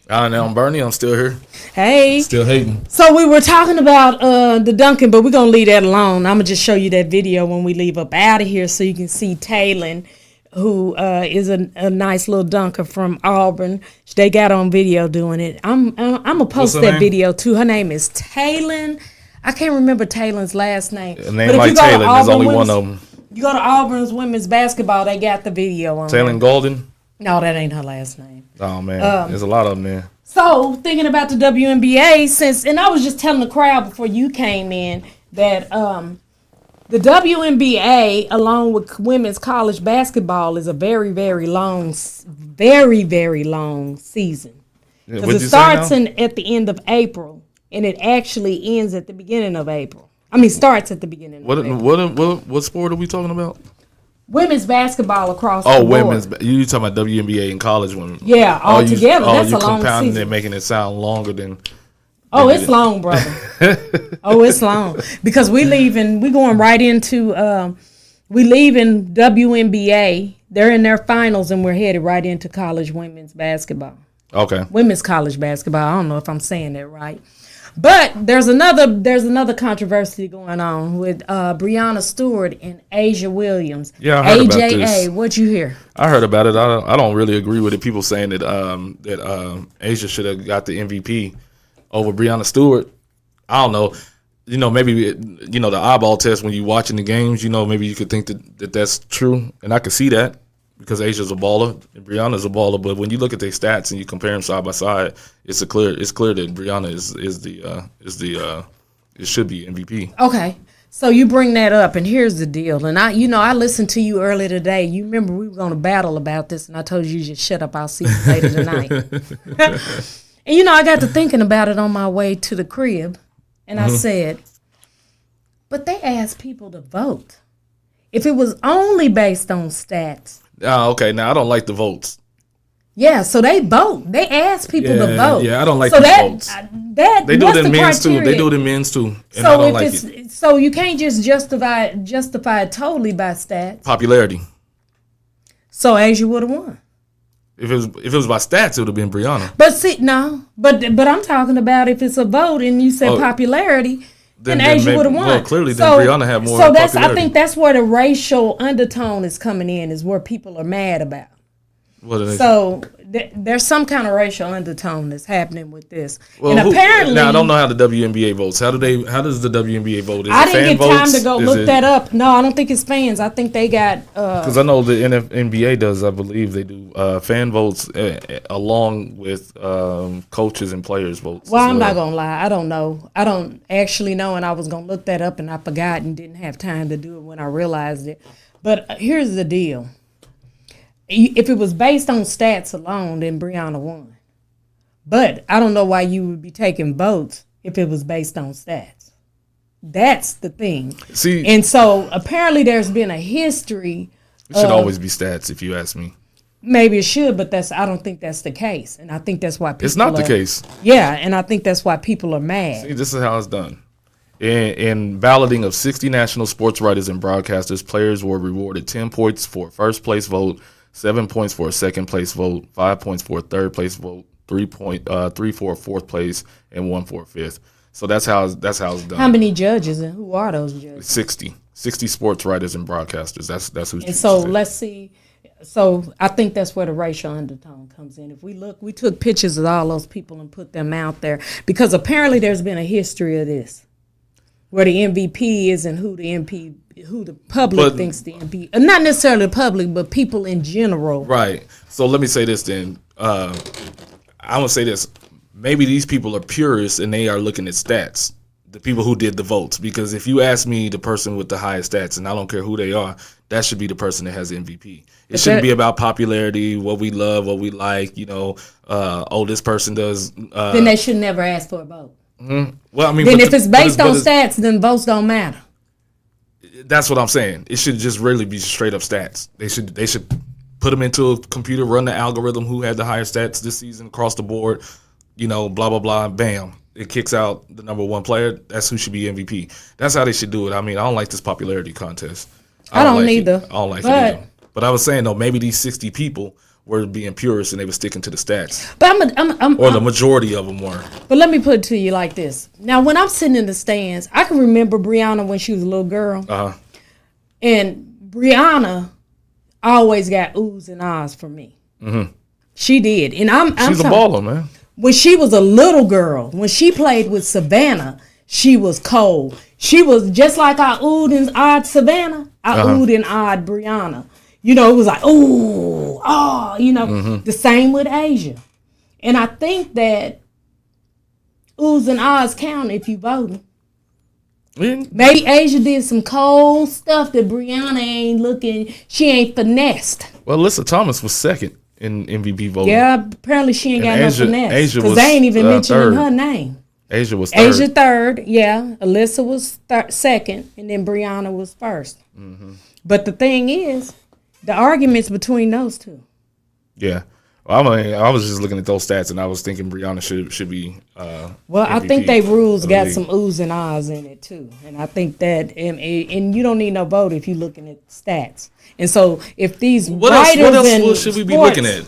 I'm Bernie. I'm still here. Hey. Still hating. So we were talking about the dunking, but we're going to leave that alone. I'm going to just show you that video when we leave up out of here so you can see Taylon, who is a nice little dunker from Auburn. They got on video doing it. I'm going to post that video, too. Her name is Taylon. I can't remember Taylon's last name. A name like Taylon, there's only one of them. You go to Auburn's women's basketball, they got the video on Taylon Golden? No, that ain't her last name. Oh, man. There's a lot of them there. So, thinking about the WNBA, and I was just telling the crowd before you came in that the WNBA, along with women's college basketball, is a very, very long season. Because it starts at the end of April. And it actually ends at the beginning of April. Starts at the beginning of April. What sport are we talking about? Women's basketball across the board. Women's. You talking about WNBA and college women? Yeah, all together. That's a long compounding season. and making it sound longer than. Oh, it's long, brother. Oh, it's long because we going right into we leaving WNBA. They're in their finals, and we're headed right into college women's basketball. Okay. Women's college basketball. I don't know if I'm saying that right. But there's another controversy going on with Breanna Stewart and Asia Williams. Yeah, I heard about this. What'd you hear? I heard about it. I don't really agree with it. People saying that Asia should have got the MVP over Breanna Stewart. I don't know. Maybe the eyeball test when you're watching the games. Maybe you could think that that's true, and I could see that. Because Asia's a baller and Breanna's a baller, but when you look at their stats and you compare them side by side, it's clear that Breanna is the it should be MVP. Okay, So you bring that up, and here's the deal. And I listened to you earlier today. You remember we were going to battle about this, and I told you just shut up. I'll see you later tonight. And I got to thinking about it on my way to the crib, and I said, but they asked people to vote. If it was only based on stats. Oh, okay. Now I don't like the votes. Yeah, so they vote. They ask people to vote. Yeah, I don't like the votes. They do it in men's too. They do it in men's too. And I don't like it. So you can't just justify it totally by stats. Popularity. So Asia would have won. If it was by stats, it would have been Brianna. But see, no. But I'm talking about if it's a vote and you said popularity, then Asia would have won. Well, clearly, then Brianna had more popularity. I think that's where the racial undertone is coming in, is where people are mad about. What are they? So there's some kind of racial undertone that's happening with this. Well, and apparently, now I don't know how the WNBA votes. How does the WNBA vote? Is I it didn't fan get time votes? to go look that up. No, I don't think it's fans. I think they got because I know the NBA does. I believe they do fan votes along with coaches and players votes. Well, I'm not gonna lie. I don't know. I don't actually know, and I was gonna look that up, and I forgot and didn't have time to do it when I realized it. But here's the deal. If it was based on stats alone, then Brianna won. But I don't know why you would be taking votes if it was based on stats. That's the thing. See, and so apparently there's been a history. It should always be stats, if you ask me. Maybe it should, but I don't think that's the case, and I think that's why people. It's not the case. Yeah, and I think that's why people are mad. See, this is how it's done. In balloting of 60 national sports writers and broadcasters, players were rewarded 10 points for a first place vote, 7 points for a second place vote, 5 points for a third place vote, 3 for a fourth place, and 1 for a fifth. So that's how it's done. How many judges and who are those judges? 60 sports writers and broadcasters. That's who's. And so let's see. So I think that's where the racial undertone comes in. If we look, we took pictures of all those people and put them out there because apparently there's been a history of this, where the MVP isn't who the public thinks the MVP. Not necessarily the public, but people in general. Right. So let me say this then. I want to say this. Maybe these people are purists and they are looking at stats. The people who did the votes. Because if you ask me the person with the highest stats, and I don't care who they are, that should be the person that has the MVP. It shouldn't be about popularity, what we love, what we like, this person does. Then they should never ask for a vote. Mm-hmm. Well, I mean, then if it's based on stats, then votes don't matter. That's what I'm saying. It should just really be straight up stats. They should put them into a computer, run the algorithm, who had the higher stats this season across the board, blah, blah, blah, bam. It kicks out the number one player. That's who should be MVP. That's how they should do it. I mean, I don't like this popularity contest. I don't either. I don't like it either. But I was saying, though, maybe these 60 people were being purists and they were sticking to the stats. But the majority of them were. But let me put it to you like this. Now, when I'm sitting in the stands, I can remember Brianna when she was a little girl. Uh-huh. And Brianna always got oohs and ahs from me. Mm-hmm. She did. And she's a baller, man. When she was a little girl, when she played with Savannah, she was cold. She was just like I oohed and ahed Savannah. I oohed and ahed Brianna. It was like, ooh, oh, mm-hmm. The same with Asia. And I think that oohs and ahs count if you voting. Mm-hmm. Maybe Asia did some cold stuff that Brianna she ain't finessed. Well, Alyssa Thomas was second in MVP voting. Yeah, apparently she ain't got no finesse. Because they ain't even mentioning her name. Asia was third. Asia third, yeah. Alyssa was second, and then Brianna was first. Mm-hmm. But the thing is, the arguments between those two. Yeah. Well, I was just looking at those stats, and I was thinking Brianna should be well, MVP I think they rules got some oohs and ahs in it, too. And I think that, and you don't need no vote if you're looking at stats. And so if these what else should we be looking at?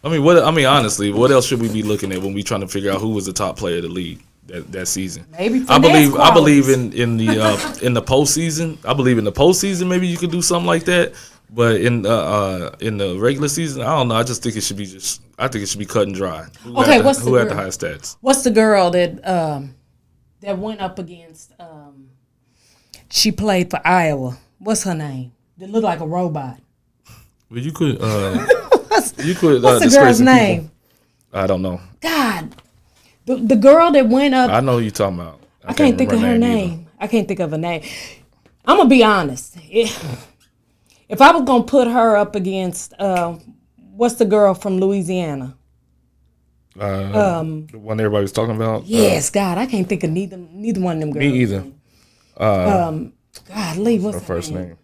Honestly, what else should we be looking at when we trying to figure out who was the top player of the league that season? Maybe I believe in the postseason. I believe in the postseason. Maybe you could do something like that. But in the regular season, I don't know. I just think it should be cut and dry. Who had the highest stats? What's the girl that went up against? She played for Iowa. What's her name? That looked like a robot. Well, you could. What's the girl's name? I don't know. God, the girl that went up. I know who you're talking about. I can't think of her name. I can't think of her name. I'm gonna be honest. If I was gonna put her up against what's the girl from Louisiana? The one everybody was talking about. Yes, God, I can't think of neither one of them girls. Me either. God, Lee, what's her first name?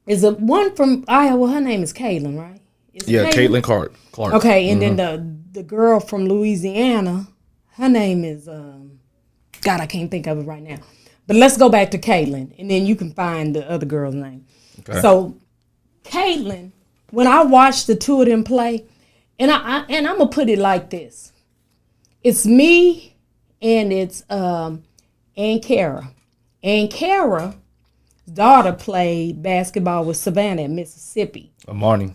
Is it one from Iowa? Her name is Caitlin, right? Caitlin Clark. Okay, and then the girl from Louisiana, her name is God, I can't think of it right now. But let's go back to Caitlin, and then you can find the other girl's name. Okay. So, Caitlin, when I watched the two of them play, and I'm gonna put it like this: it's me, and it's Ann Cara. Ann Cara's daughter played basketball with Savannah in Mississippi. Amani.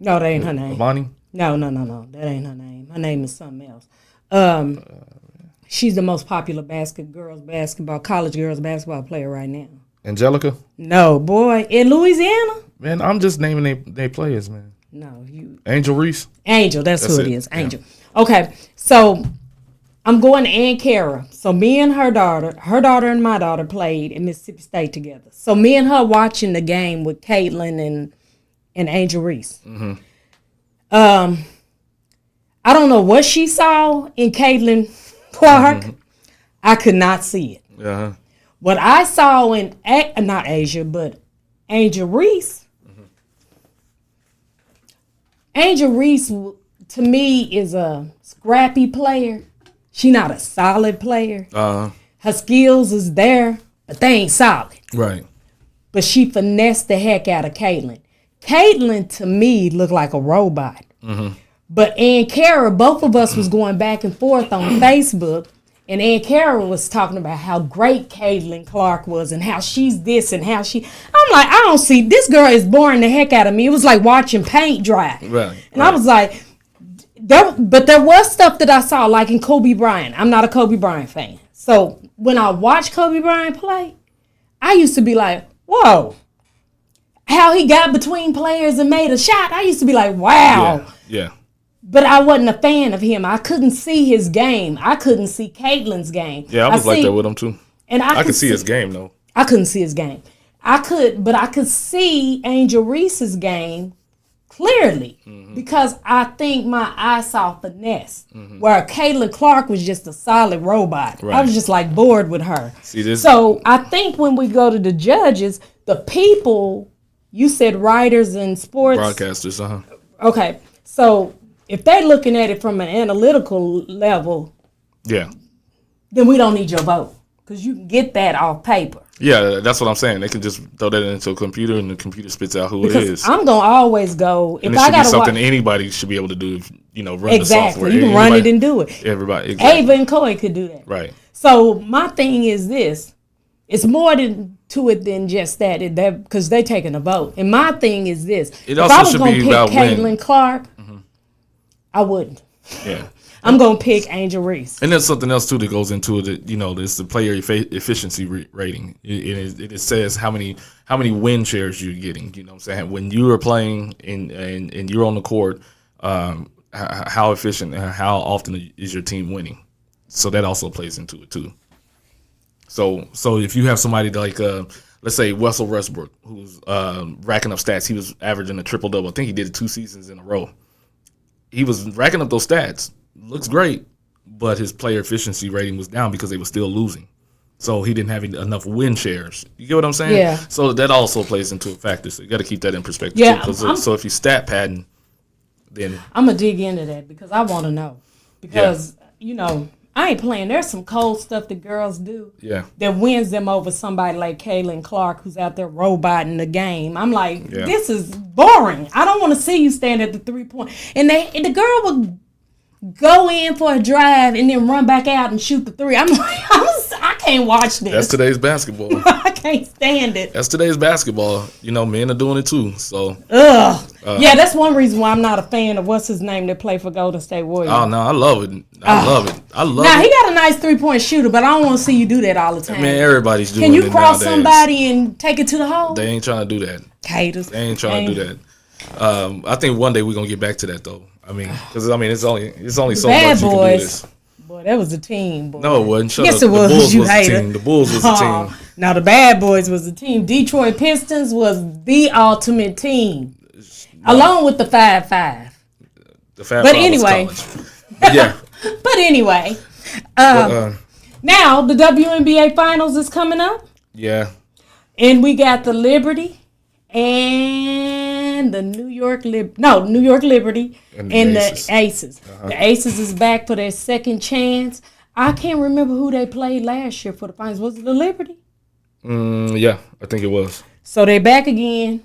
No, that ain't her name. Amani? No, that ain't her name. Her name is something else. She's the most popular college girls basketball player right now. Angelica? No, boy. In Louisiana? Man, I'm just naming they players, man. No, you. Angel Reese? Angel, that's who it is. Angel. Yeah. Okay, so I'm going to Ann Cara. So me and her daughter and my daughter played in Mississippi State together. So me and her watching the game with Caitlin and Angel Reese. Mm-hmm. I don't know what she saw in Caitlin Clark. Mm-hmm. I could not see it. Uh-huh. What I saw in not Asia, but Angel Reese. Mm-hmm. Angel Reese to me is a scrappy player. She not a solid player. Uh-huh. Her skills is there, but they ain't solid. Right. But she finessed the heck out of Caitlin. Caitlin to me looked like a robot. Mm-hmm. But Ann Cara, both of us was going back and forth on Facebook, and Ann Cara was talking about how great Caitlin Clark was and how she's this and how she. I'm like, I don't see, this girl is boring the heck out of me. It was like watching paint dry. Right. And I was like, there was stuff that I saw, like in Kobe Bryant. I'm not a Kobe Bryant fan. So when I watch Kobe Bryant play, I used to be like, whoa. How he got between players and made a shot, I used to be like, wow. Yeah. But I wasn't a fan of him. I couldn't see his game. I couldn't see Caitlin's game. Yeah, I was like that with him too. And I could see his game though. I couldn't see his game. I could see Angel Reese's game clearly because I think my eye saw finesse. Where Caitlin Clark was just a solid robot. Right. I was just like bored with her. See this? So I think when we go to the judges, the people, you said writers and sports broadcasters, Okay, so if they're looking at it from an analytical level, then we don't need your vote because you can get that off paper. Yeah, that's what I'm saying. They can just throw that into a computer and the computer spits out who it is. I'm gonna always go. If I got something anybody should be able to do, run the software. You can run it and do it. Everybody, exactly. Ava and Coy could do that. Right. So my thing is this: it's more to it than just that, because they're taking a vote. And my thing is this: it also should be about Caitlin Clark, I wouldn't. Yeah. I'm going to pick Angel Reese. And there's something else, too, that goes into it. It's the player efficiency rating. It says how many win shares you're getting. You know what I'm saying? When you are playing and you're on the court, how efficient, how often is your team winning? So that also plays into it, too. So if you have somebody like, let's say, Russell Westbrook, who's racking up stats. He was averaging a triple-double. I think he did it 2 seasons in a row. He was racking up those stats. Looks great, but his player efficiency rating was down because they were still losing. So he didn't have enough win shares. You get what I'm saying? Yeah. So that also plays into a factor. So you got to keep that in perspective. Yeah. Too, so if you stat padding, then I'm gonna dig into that because I want to know. Because I ain't playing. There's some cold stuff that girls do. Yeah. That wins them over somebody like Caitlin Clark, who's out there roboting the game. I'm like, this is boring. I don't want to see you stand at the 3-point. And the girl would go in for a drive and then run back out and shoot the 3. I'm like, I can't watch this. That's today's basketball. I can't stand it. That's today's basketball. Men are doing it too. So. Yeah, that's one reason why I'm not a fan of what's his name that played for Golden State Warriors. Oh no, I love it. I love it. Now he got a nice 3-point shooter, but I don't want to see you do that all the time. Man, everybody's doing it. Can you cross somebody and take it to the hole? They ain't trying to do that. Haters. They ain't trying to do that. I think one day we're gonna get back to that though. Because it's only so much you can do this. Boy, Boy, that was a team, boy. No, it wasn't. Shut yes, up. it was. The Bulls You was a hater. team. The Bulls was a team. Now the Bad Boys was a team. Detroit Pistons was the ultimate team, along with the 5-5. The Fab But Five anyway. was college. But yeah. But anyway, But, now the WNBA Finals is coming up, yeah. and we got the Liberty and the New York Liberty and Aces. the Aces. The Aces is back for their second chance. I can't remember who they played last year for the finals. Was it the Liberty? Yeah, I think it was. So they're back again,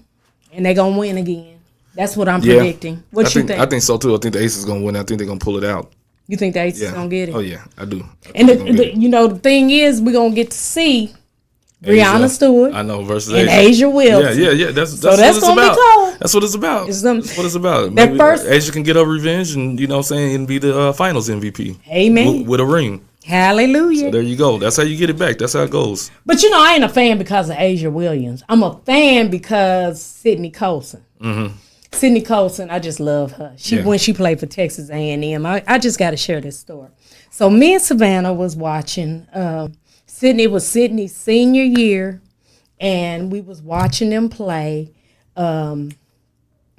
and they're gonna win again. That's what I'm predicting. What you think? I think so too. I think the Aces gonna win. I think they're gonna pull it out. You think the Aces Yeah. gonna get it? Oh yeah, I do. And the thing is, we're gonna get to see Breanna Asia, Stewart I know versus and Asia. Asia Wilson. Yeah. That's So what that's it's gonna be about. cool. That's what it's about. It's That's what it's about. that Maybe first- Asia can get her revenge, and you know what I'm saying, and be the Finals MVP. Amen. With a ring. Hallelujah. So there you go. That's how you get it back. That's how it goes. But I ain't a fan because of Asia Williams. I'm a fan because Sydney Colson. Sydney Colson, I just love her. When she played for Texas A&M. I just got to share this story. So me and Savannah was watching. Sydney was Sydney's senior year, and we was watching them play Kim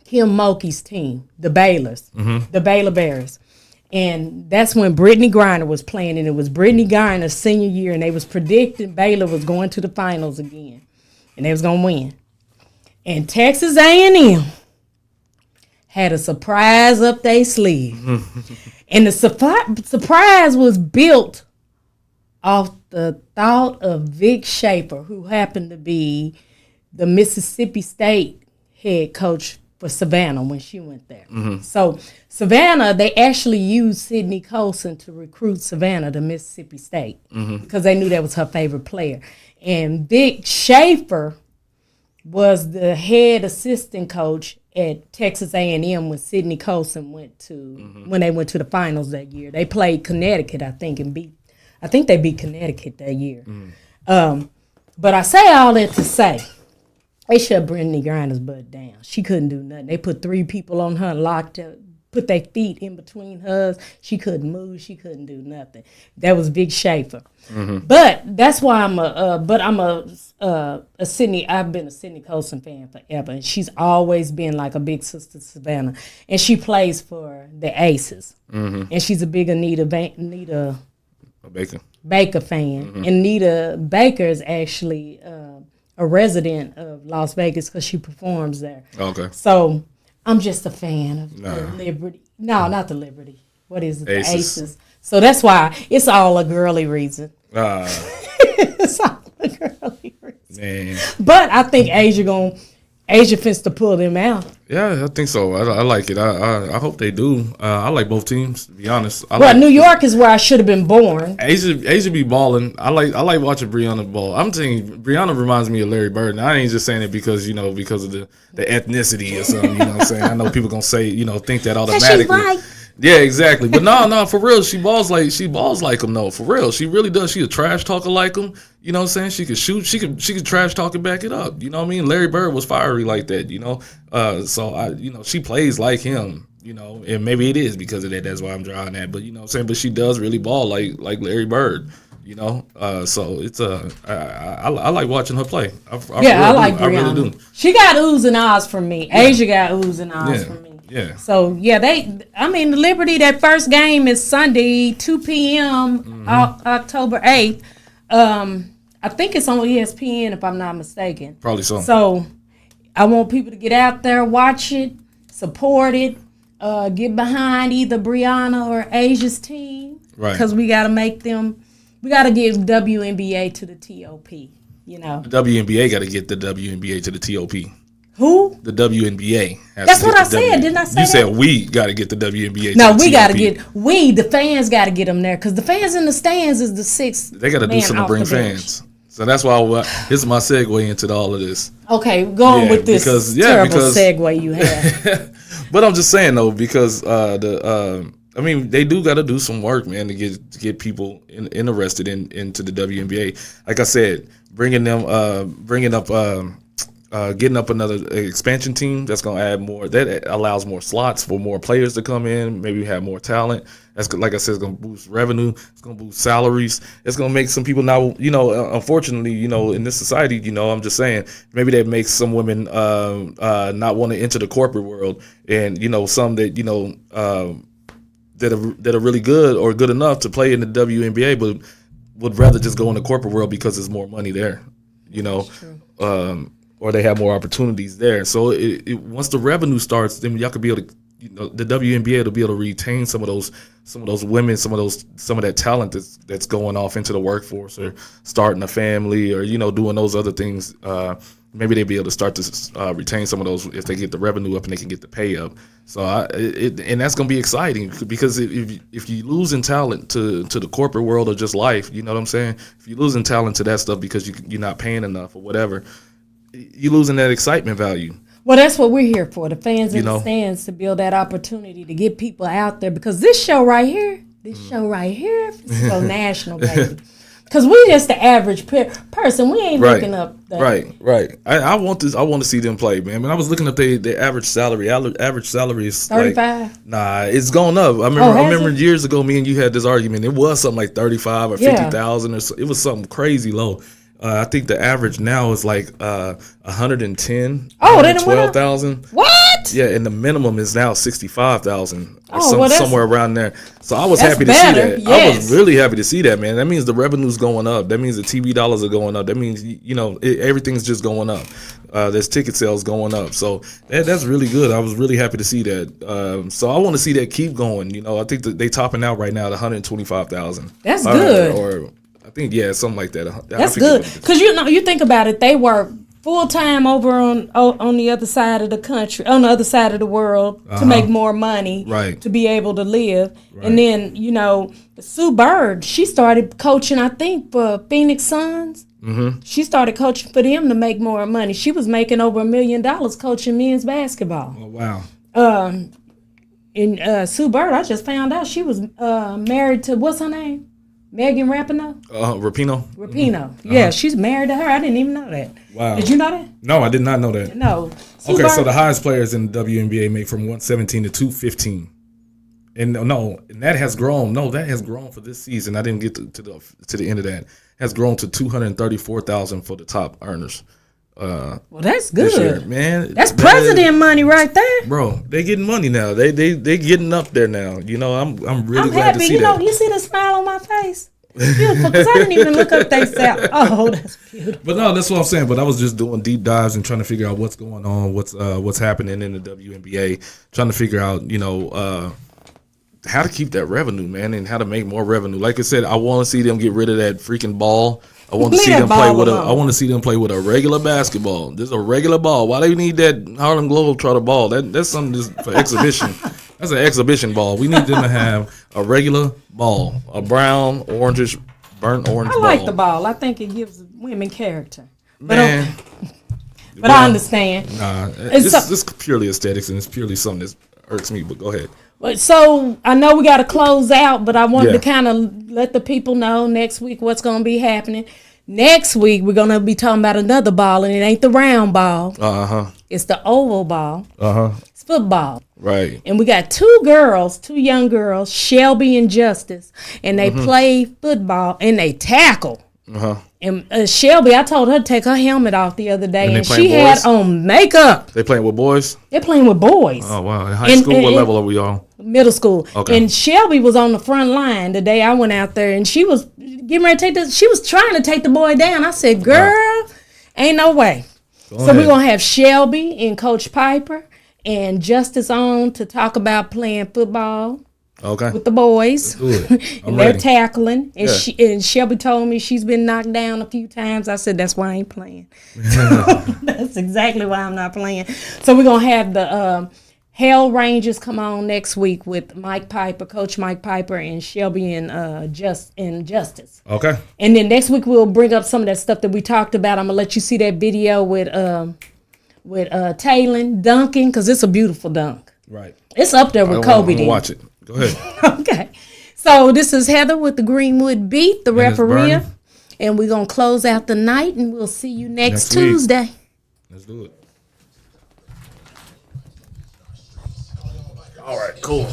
Mulkey's team, the Baylors, the Baylor Bears. And that's when Brittany Griner was playing, and it was Brittany Griner's senior year, and they was predicting Baylor was going to the finals again, and they was going to win. And Texas A&M had a surprise up their sleeve. And the surprise was built off the thought of Vic Schaefer, who happened to be the Mississippi State head coach for Savannah when she went there. So Savannah, they actually used Sydney Colson to recruit Savannah to Mississippi State because they knew that was her favorite player. And Vic Schaefer was the head assistant coach at Texas A&M when Sydney Colson went to when they went to the finals that year. They played Connecticut, I think, and they beat Connecticut that year. But I say all that to say, they shut Brittany Griner's butt down. She couldn't do nothing. They put 3 people on her, locked up, put their feet in between hers. She couldn't move. She couldn't do nothing. That was Vic Schaefer. But that's why I'm a Sydney. I've been a Sydney Colson fan forever, and she's always been like a big sister to Savannah. And she plays for the Aces, and she's a big Anita Baker fan. And Anita Baker is actually a resident of Las Vegas because she performs there. Okay. So I'm just a fan of the Liberty. No, not the Liberty. What is it? Aces. The Aces. So that's why it's all a girly reason. It's all a girly reason. Man. But I think Asia fits to pull them out. Yeah, I think so. I like it. I hope they do. I like both teams, to be honest. New York is where I should have been born. Asia be balling. I like watching Breanna ball. I'm saying Breanna reminds me of Larry Bird. And I ain't just saying it because of the ethnicity or something. You know what I'm saying? I know people gonna say, think that automatically. Right. Yeah, exactly. But no, for real, she balls like him though. For real, she really does. She a trash talker like him. You know what I'm saying? She could shoot. She could trash talk and back it up. You know what I mean? Larry Bird was fiery like that. So she plays like him. And maybe it is because of that. That's why I'm drawing that. But what I'm saying. But she does really ball like Larry Bird. So it's I like watching her play. I like Breanna. I really do. She got oohs and ahs from me. Yeah. Asia got oohs and ahs from me. Yeah. So the Liberty, that first game is Sunday, 2 p.m. October 8th. I think it's on ESPN if I'm not mistaken. Probably so. So I want people to get out there, watch it, support it, get behind either Breanna or Asia's team. Right. Because we got to give WNBA to the TOP, The WNBA got to get the WNBA to the TOP. Who? The WNBA. That's what I said. Didn't I say that? You said we got to get the WNBA to No, the we TOP. got to the fans got to get them there because the fans in the stands is the sixth. They got to do something to bring fans. So that's why this is my segue into all of this. Okay, go on with this terrible segue you have. But I'm just saying though, because they do got to do some work, man, to get people interested into the WNBA. Like I said, getting up another expansion team that's going to add more. That allows more slots for more players to come in. Maybe have more talent, That's like I said, it's gonna boost revenue. It's gonna boost salaries. It's gonna make some people now. Unfortunately, in this society, I'm just saying maybe that makes some women not want to enter the corporate world, and some that that are really good or good enough to play in the WNBA, but would rather just go in the corporate world because there's more money there. Or they have more opportunities there. So once the revenue starts, then y'all could be able to, the WNBA will be able to retain some of those women, some of that talent that's going off into the workforce or starting a family or doing those other things. Maybe they'll be able to start to retain some of those if they get the revenue up and they can get the pay up. So and that's going to be exciting because if you losing talent to the corporate world or just life, you know what I'm saying? If you're losing talent to that stuff because you're not paying enough or whatever, you're losing that excitement value. Well, that's what we're here for, the fans in the stands, to build that opportunity to get people out there. Because this show right here, is go national, baby. Because we just the average person. We ain't looking up that. Right. I want to see them play, man. When I was looking up their average salary. Average salary is 35. Nah, it's going up. I remember years ago, me and you had this argument. It was something like 35 or 50,000, or so. It was something crazy low. I think the average now is like 110. Oh, 112,000. What? Yeah, and the minimum is now 65,000 or somewhere around there. So I was happy to see that. Yes. I was really happy to see that, man. That means the revenue's going up. That means the TV dollars are going up. That means everything's just going up. There's ticket sales going up. So that's really good. I was really happy to see that. So I want to see that keep going. I think that they topping out right now at 125,000. That's good. Or I think something like that. That's good because you think about it. They work full time over on the other side of the country, on the other side of the world, to make more money, right? To be able to live. Right. And then Sue Bird, she started coaching, I think, for Phoenix Suns. Mm-hmm. She started coaching for them to make more money. She was making over $1 million coaching men's basketball. Oh wow! And Sue Bird, I just found out she was married to, what's her name? Megan Rapinoe? Rapinoe. Mm-hmm. Yeah, she's married to her. I didn't even know that. Wow. Did you know that? No, I did not know that. No. Okay, so the highest players in the WNBA make from 117 to 215. And that has grown. No, that has grown for this season. I didn't get to the end of that. Has grown to 234,000 for the top earners. Well, that's good, year, man. That's president money right there, bro. They getting money now. They getting up there now. I'm really glad happy. to see that. You see the smile on my face. It's beautiful because I didn't even look up they salary. Oh, that's beautiful. But no, that's what I'm saying. But I was just doing deep dives and trying to figure out what's going on, what's happening in the WNBA, trying to figure out how to keep that revenue, man, and how to make more revenue. Like I said, I want to see them get rid of that freaking ball. I want to see them play with I want to see them play with a regular basketball. There's a regular ball. Why do you need that Harlem Globetrotter ball? That's something just for exhibition. That's an exhibition ball. We need them to have a regular ball, a brown, orangish, burnt orange ball. I like the ball. I think it gives women character. Man. But I understand. Nah, it's purely aesthetics, and it's purely something that irks me. But go ahead. So I know we got to close out, but I wanted to kind of let the people know next week what's going to be happening. Next week we're going to be talking about another ball, and it ain't the round ball. It's the oval ball. It's football. Right. And we got two young girls, Shelby and Justice, and they play football and they tackle. And Shelby, I told her to take her helmet off the other day, and she had on makeup. They playing with boys? They're playing with boys. Oh, wow. In high school, what level are we on? Middle school. Okay. And Shelby was on the front line the day I went out there, and she was getting ready to she was trying to take the boy down. I said, girl, ain't no way. So we're going to have Shelby and Coach Piper and Justice on to talk about playing football. Okay. With the boys. And they're tackling. And and Shelby told me she's been knocked down a few times. I said, that's why I ain't playing. That's exactly why I'm not playing. So we're going to have the Hell Rangers come on next week with Mike Piper, Coach Mike Piper, and Shelby and Justice. Okay. And then next week we'll bring up some of that stuff that we talked about. I'm going to let you see that video with Taylon dunking, because it's a beautiful dunk. Right. It's up there with Kobe. I'm watch it. Go ahead. Okay. So this is Heather with the Greenwood Beat, the Referea. And we're going to close out the night, and we'll see you next Tuesday. Week. Let's do it. All right, cool.